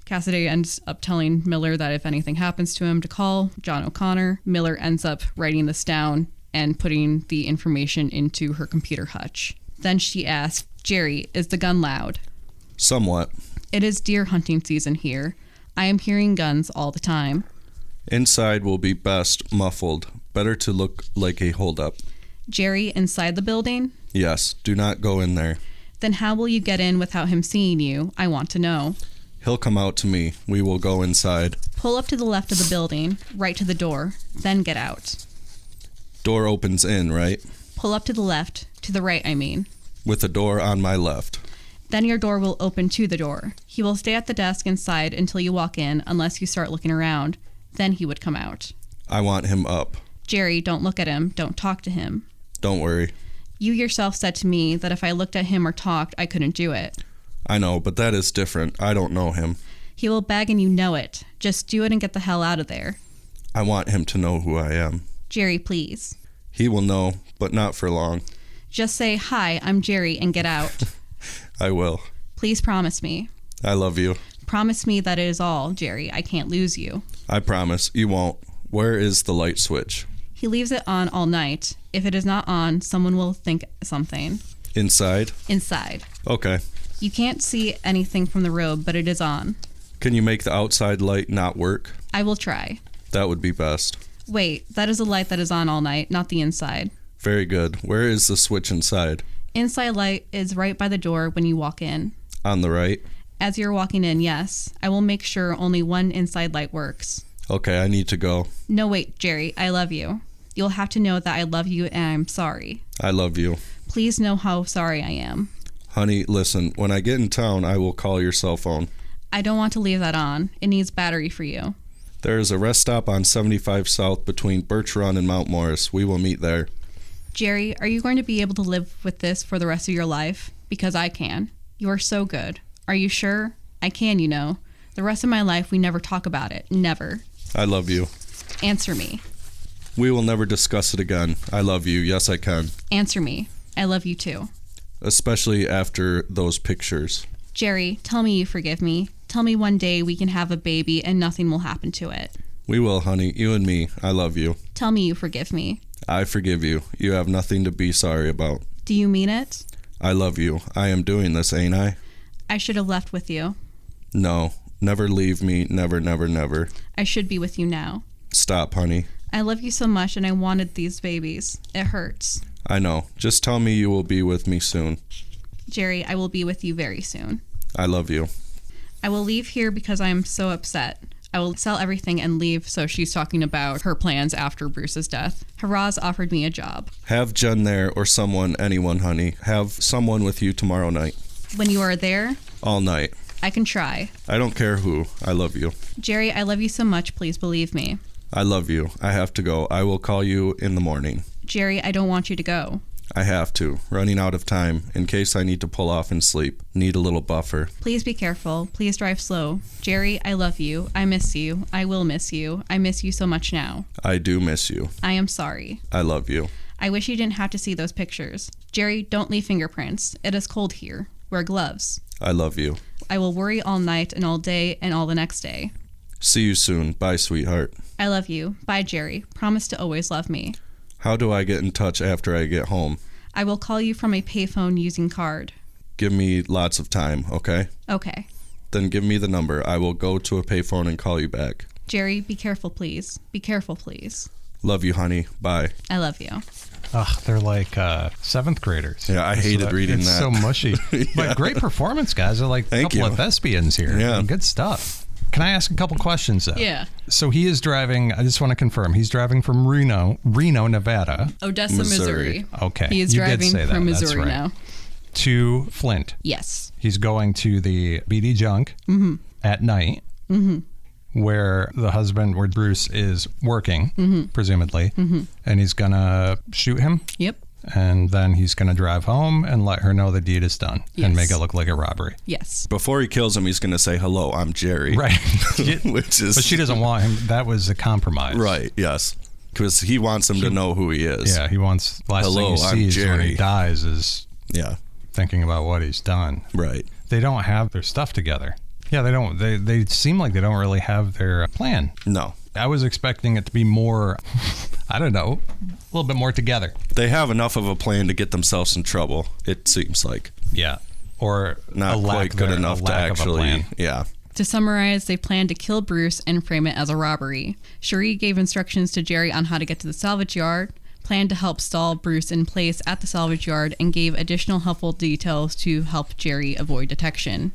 Cassaday ends up telling Miller that if anything happens to him to call John O'Connor. Miller ends up writing this down and putting the information into her computer hutch. Then she asked, Jerry, is the gun loud? Somewhat. It is deer hunting season here. I am hearing guns all the time. Inside will be best muffled. Better to look like a holdup. Jerry, inside the building? Yes, do not go in there. Then how will you get in without him seeing you? I want to know. He'll come out to me. We will go inside. Pull up to the left of the building, right to the door, then get out. Door opens in, right? Pull up to the left, to the right, I mean. With the door on my left. Then your door will open to the door. He will stay at the desk inside until you walk in, unless you start looking around. Then he would come out. I want him up. Jerry, don't look at him. Don't talk to him. Don't worry. You yourself said to me that if I looked at him or talked, I couldn't do it. I know, but that is different. I don't know him. He will beg and you know it. Just do it and get the hell out of there. I want him to know who I am. Jerry, please. He will know, but not for long. Just say, hi, I'm Jerry, and get out. I will. Please promise me. I love you. Promise me that it is all, Jerry. I can't lose you. I promise. You won't. Where is the light switch? He leaves it on all night. If it is not on, someone will think something. Inside? Inside. Okay. You can't see anything from the road, but it is on. Can you make the outside light not work? I will try. That would be best. Wait, that is a light that is on all night, not the inside. Very good. Where is the switch inside? Inside light is right by the door when you walk in. On the right? As you're walking in, yes. I will make sure only one inside light works. Okay, I need to go. No, wait, Jerry. I love you. You'll have to know that I love you and I'm sorry. I love you. Please know how sorry I am. Honey, listen, when I get in town, I will call your cell phone. I don't want to leave that on. It needs battery for you. There is a rest stop on 75 South between Birch Run and Mount Morris. We will meet there. Jerry, are you going to be able to live with this for the rest of your life? Because I can. You are so good. Are you sure? I can, you know. The rest of my life, we never talk about it. Never. I love you. Answer me. We will never discuss it again. I love you. Yes, I can. Answer me. I love you too. Especially after those pictures. Jerry, tell me you forgive me. Tell me one day we can have a baby and nothing will happen to it. We will, honey. You and me. I love you. Tell me you forgive me. I forgive you. You have nothing to be sorry about. Do you mean it? I love you. I am doing this, ain't I? I should have left with you. No. Never leave me. Never, never, never. I should be with you now. Stop, honey. I love you so much and I wanted these babies. It hurts. I know. Just tell me you will be with me soon. Jerry, I will be with you very soon. I love you. I will leave here because I am so upset. I will sell everything and leave. So she's talking about her plans after Bruce's death. Haraz offered me a job. Have Jen there or someone, anyone, honey. Have someone with you tomorrow night. When you are there? All night. I can try. I don't care who. I love you. Jerry, I love you so much. Please believe me. I love you. I have to go. I will call you in the morning. Jerry, I don't want you to go. I have to. Running out of time. In case I need to pull off and sleep. Need a little buffer. Please be careful. Please drive slow. Jerry, I love you. I miss you. I will miss you. I miss you so much now. I do miss you. I am sorry. I love you. I wish you didn't have to see those pictures. Jerry, don't leave fingerprints. It is cold here. Wear gloves. I love you. I will worry all night and all day and all the next day. See you soon. Bye, sweetheart. I love you. Bye, Jerry. Promise to always love me. How do I get in touch after I get home? I will call you from a payphone using card. Give me lots of time, okay? Okay. Then give me the number. I will go to a payphone and call you back. Jerry, be careful, please. Be careful, please. Love you, honey. Bye. I love you. Ugh, they're like seventh graders. Yeah, I hated reading it's that. So mushy. Yeah. But great performance, guys. They're like a couple of thespians here. Yeah. Good stuff. Can I ask a couple questions though? Yeah. So he is driving, I just want to confirm, he's driving from Reno, Nevada. Odessa, Missouri. Okay. He is driving from Missouri That's right. now. To Flint. Yes. He's going to the BD Junk at night, where Bruce is working, presumably, and he's going to shoot him. Yep. And then he's going to drive home and let her know the deed is done and make it look like a robbery. Yes. Before he kills him, he's going to say, "Hello, I'm Jerry." Right. Which is... But she doesn't want him. That was a compromise. Right, yes. Because he wants him to know who he is. Yeah, he wants... Last "Hello, thing he I'm sees when Jerry." he dies is Yeah. thinking about what he's done. Right. They don't have their stuff together. Yeah, they don't. They seem like they don't really have their plan. No. I was expecting it to be more, I don't know, a little bit more together. They have enough of a plan to get themselves in trouble, it seems like. Yeah. Or not quite good enough to actually, yeah. To summarize, they planned to kill Bruce and frame it as a robbery. Sharee gave instructions to Jerry on how to get to the salvage yard, planned to help stall Bruce in place at the salvage yard, and gave additional helpful details to help Jerry avoid detection.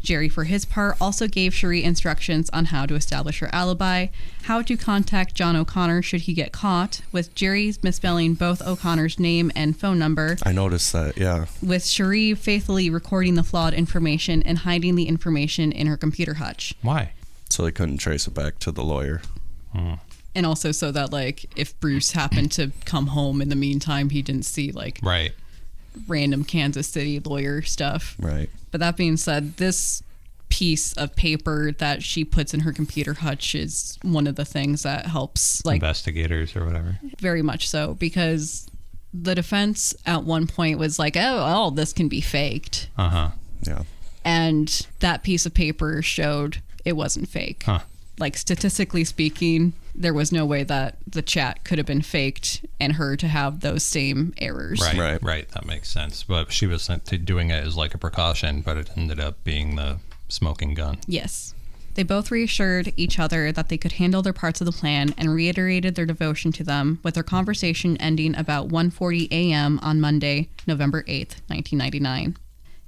Jerry, for his part, also gave Sharee instructions on how to establish her alibi, how to contact John O'Connor should he get caught, with Jerry misspelling both O'Connor's name and phone number. I noticed that, yeah. With Sharee faithfully recording the flawed information and hiding the information in her computer hutch. Why? So they couldn't trace it back to the lawyer. And also so that, like, if Bruce happened to come home in the meantime, he didn't see, like... Right. Random Kansas City lawyer stuff. Right. But that being said, this piece of paper that she puts in her computer hutch is one of the things that helps, like, investigators or whatever. Very much so, because the defense at one point was like, oh, this can be faked. Yeah. And that piece of paper showed it wasn't fake. Like, statistically speaking, there was no way that the chat could have been faked and her to have those same errors. Right. That makes sense. But she was doing it as like a precaution, but it ended up being the smoking gun. Yes. They both reassured each other that they could handle their parts of the plan and reiterated their devotion to them, with their conversation ending about 1:40 a.m. on Monday, November 8th, 1999.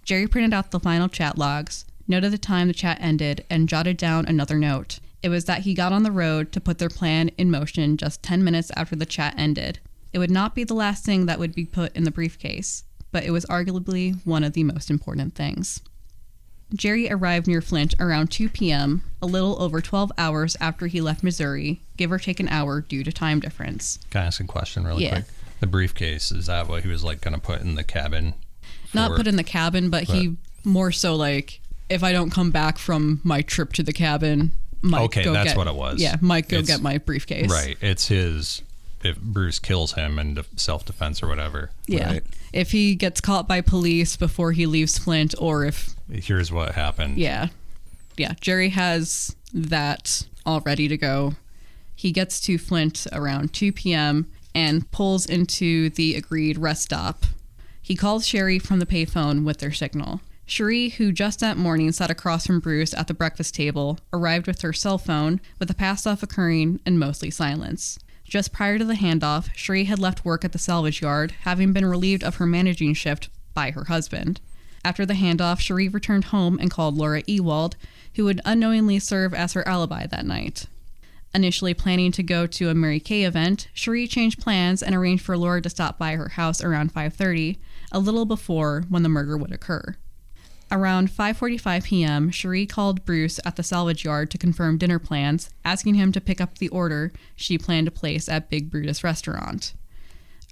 Jerry printed out the final chat logs, noted the time the chat ended, and jotted down another note. It was that he got on the road to put their plan in motion just 10 minutes after the chat ended. It would not be the last thing that would be put in the briefcase, but it was arguably one of the most important things. Jerry arrived near Flint around 2 p.m., a little over 12 hours after he left Missouri, give or take an hour due to time difference. Can I ask a question really quick? The briefcase, is that what he was like going to put in the cabin? Not put in the cabin, but he more so like, if I don't come back from my trip to the cabin... that's what it was. Yeah, Mike, go get my briefcase. Right. It's his, if Bruce kills him in self-defense or whatever. Yeah. Right. If he gets caught by police before he leaves Flint, or if... Here's what happened. Yeah. Yeah, Jerry has that all ready to go. He gets to Flint around 2 p.m. and pulls into the agreed rest stop. He calls Sharee from the payphone with their signal. Sharee, who just that morning sat across from Bruce at the breakfast table, arrived with her cell phone, with the pass-off occurring in mostly silence. Just prior to the handoff, Sharee had left work at the salvage yard, having been relieved of her managing shift by her husband. After the handoff, Sharee returned home and called Laura Ewald, who would unknowingly serve as her alibi that night. Initially planning to go to a Mary Kay event, Sharee changed plans and arranged for Laura to stop by her house around 5:30, a little before when the murder would occur. Around 5:45 p.m., Sharee called Bruce at the salvage yard to confirm dinner plans, asking him to pick up the order she planned to place at Big Brutus Restaurant.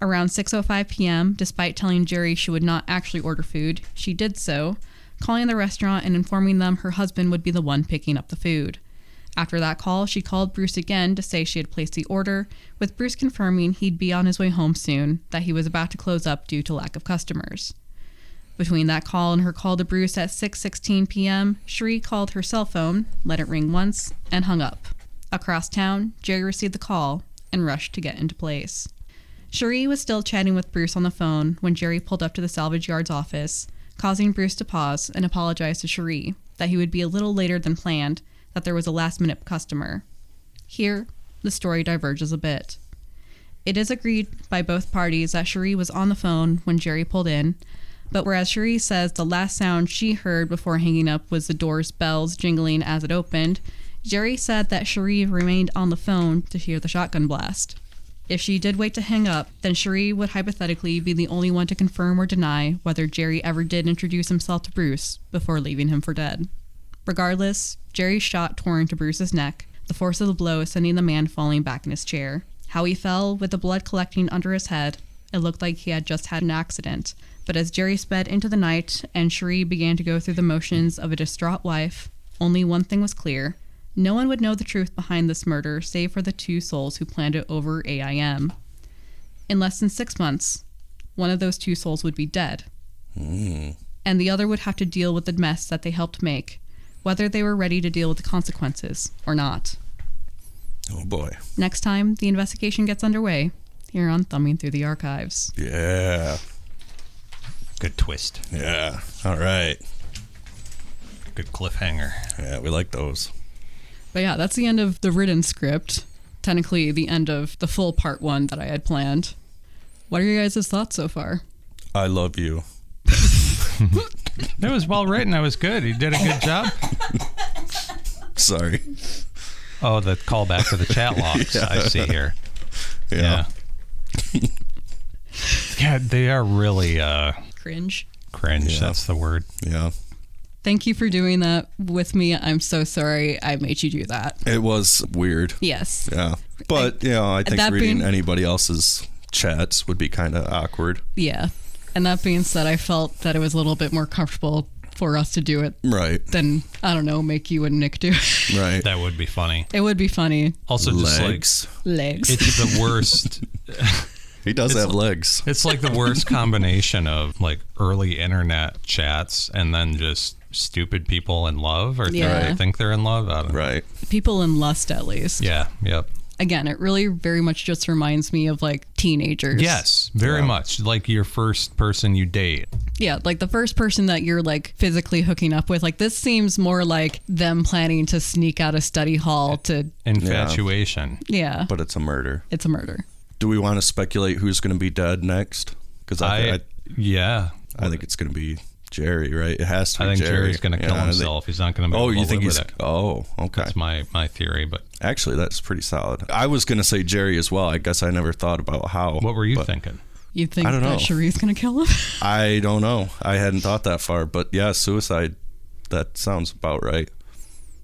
Around 6:05 p.m., despite telling Jerry she would not actually order food, she did so, calling the restaurant and informing them her husband would be the one picking up the food. After that call, she called Bruce again to say she had placed the order, with Bruce confirming he'd be on his way home soon, that he was about to close up due to lack of customers. Between that call and her call to Bruce at 6:16 p.m., Sharee called her cell phone, let it ring once, and hung up. Across town, Jerry received the call and rushed to get into place. Sharee was still chatting with Bruce on the phone when Jerry pulled up to the salvage yard's office, causing Bruce to pause and apologize to Sharee, that he would be a little later than planned, that there was a last-minute customer. Here, the story diverges a bit. It is agreed by both parties that Sharee was on the phone when Jerry pulled in, But whereas Sharee says the last sound she heard before hanging up was the door's bells jingling as it opened, Jerry said that Sharee remained on the phone to hear the shotgun blast. If she did wait to hang up, then Sharee would hypothetically be the only one to confirm or deny whether Jerry ever did introduce himself to Bruce before leaving him for dead. Regardless, Jerry's shot tore into Bruce's neck, the force of the blow sending the man falling back in his chair. How he fell, with the blood collecting under his head, it looked like he had just had an accident. But as Jerry sped into the night and Sharee began to go through the motions of a distraught wife, only one thing was clear. No one would know the truth behind this murder save for the two souls who planned it over AIM. In less than 6 months, one of those two souls would be dead. And the other would have to deal with the mess that they helped make, whether they were ready to deal with the consequences or not. Oh boy. Next time the investigation gets underway, here on Thumbing Through the Archives. Yeah. Good twist. Yeah. All right. Good cliffhanger. Yeah, we like those. But yeah, that's the end of the written script. Technically, the end of the full part 1 that I had planned. What are your guys' thoughts so far? I love you. It was well written. It was good. You did a good job. Sorry. Oh, the callback to the chat logs. Yeah. I see here. Yeah. Yeah, they are really Cringe. cringe. Yeah. That's the word. Yeah. Thank you for doing that with me. I'm so sorry I made you do that. It was weird. Yes. Yeah. But, I think that reading being- anybody else's chats would be kind of awkward. Yeah. And that being said, I felt that it was a little bit more comfortable for us to do it Right. than, I don't know, make you and Nick do it. Right. That would be funny. It would be funny. Also, just Legs. Legs. it's the worst. He does have legs. It's like the worst combination of like early internet chats and then just stupid people in love or Yeah. think they're in love. I don't know. Right. People in lust, at least. Yeah. Yep. Again, it really very much just reminds me of like teenagers. Yes, very much like your first person you date. Yeah, like the first person that you're like physically hooking up with. Like this seems more like them planning to sneak out of study hall to. Infatuation. Yeah. But it's a murder. It's a murder. Do we want to speculate who's going to be dead next? Because I think it's going to be Jerry, right? It has to be I think Jerry. Jerry's going to kill himself. He's not going to be able to you live think with he's... it. Oh, okay. That's my theory, but Actually, that's pretty solid. I was going to say Jerry as well. I guess I never thought about how. what were you thinking? You think I don't know. that Sharee's going to kill him? I don't know. I hadn't thought that far. But yeah, suicide, that sounds about right.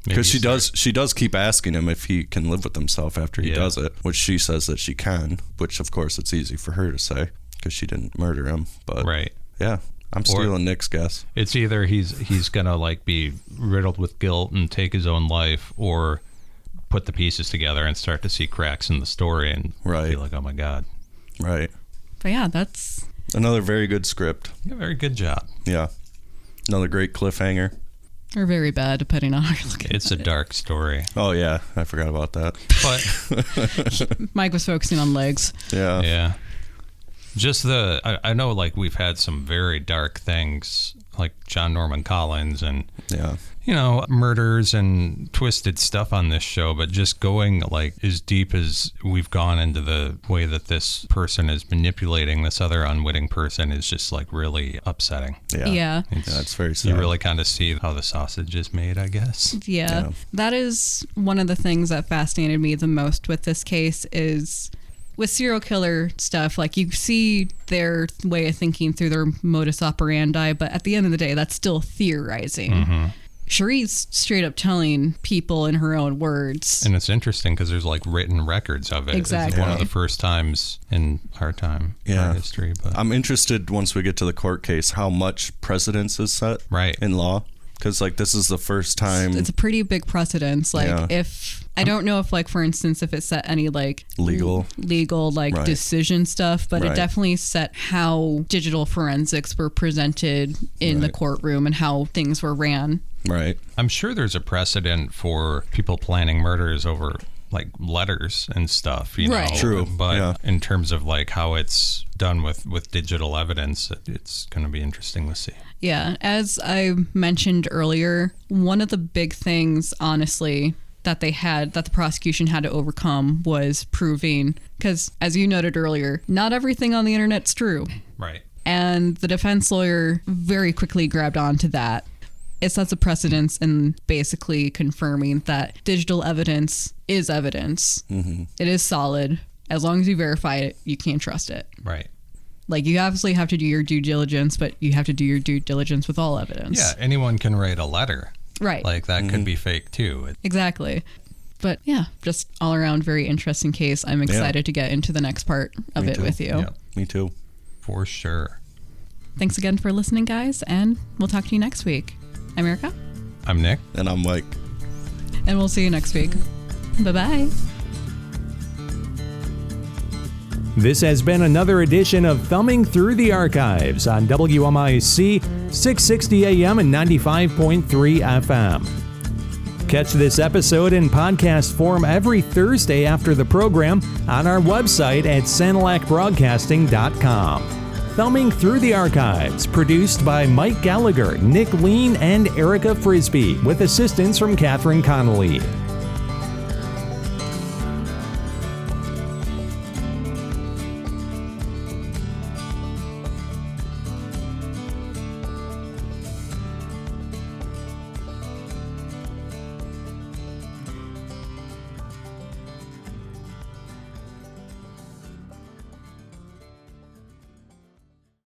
Because she does keep asking him if he can live with himself after he does it, which she says that she can, which of course it's easy for her to say because she didn't murder him. But Right. yeah, I'm stealing Nick's guess. It's either he's gonna like be riddled with guilt and take his own life, or put the pieces together and start to see cracks in the story and be like, oh my god. Right. But yeah, that's Another very good script. Yeah, very good job. Yeah. Another great cliffhanger. or very bad, depending on how you're looking It's at a it. dark story. Oh yeah, I forgot about that. But Mike was focusing on legs. Yeah. yeah. Just I know like we've had some very dark things like John Norman Collins and Yeah. murders and twisted stuff on this show, but just going like as deep as we've gone into the way that this person is manipulating this other unwitting person is just like really upsetting. Yeah. Yeah. It's very sad. You really kind of see how the sausage is made, I guess. Yeah. That is one of the things that fascinated me the most with this case is with serial killer stuff, like you see their way of thinking through their modus operandi, but at the end of the day, that's still theorizing. Mm-hmm. Sharee's straight up telling people in her own words. And it's interesting because there's like written records of it. Exactly. It's one of the first times in our time, our history. But I'm interested once we get to the court case how much precedence is set in law. Because like this is the first time. It's a pretty big precedence. Like if I don't know if like for instance if it set any like legal like decision stuff, but it definitely set how digital forensics were presented in the courtroom and how things were ran. Right. I'm sure there's a precedent for people planning murders over like letters and stuff, know. True. But in terms of like how it's done with digital evidence, it's going to be interesting to see. Yeah, as I mentioned earlier, one of the big things, honestly, that the prosecution had to overcome was proving, because as you noted earlier, not everything on the internet's true. Right. And the defense lawyer very quickly grabbed onto that. It sets a precedence in basically confirming that digital evidence is evidence. Mm-hmm. It is solid. As long as you verify it, you can't trust it. Right. Like, you obviously have to do your due diligence, but you have to do your due diligence with all evidence. Yeah, anyone can write a letter. Right. Like, that could be fake, too. Exactly. But, yeah, just all around very interesting case. I'm excited to get into the next part of it with you. Yeah. Me too. For sure. Thanks again for listening, guys, and we'll talk to you next week. I'm Erica. I'm Nick. And I'm Mike. And we'll see you next week. Bye-bye. This has been another edition of Thumbing Through the Archives on WMIC 660 AM and 95.3 FM. Catch this episode in podcast form every Thursday after the program on our website at SaniLacBroadcasting.com. Thumbing Through the Archives, produced by Mike Gallagher, Nick Lean, and Erica Frisbee, with assistance from Catherine Connolly.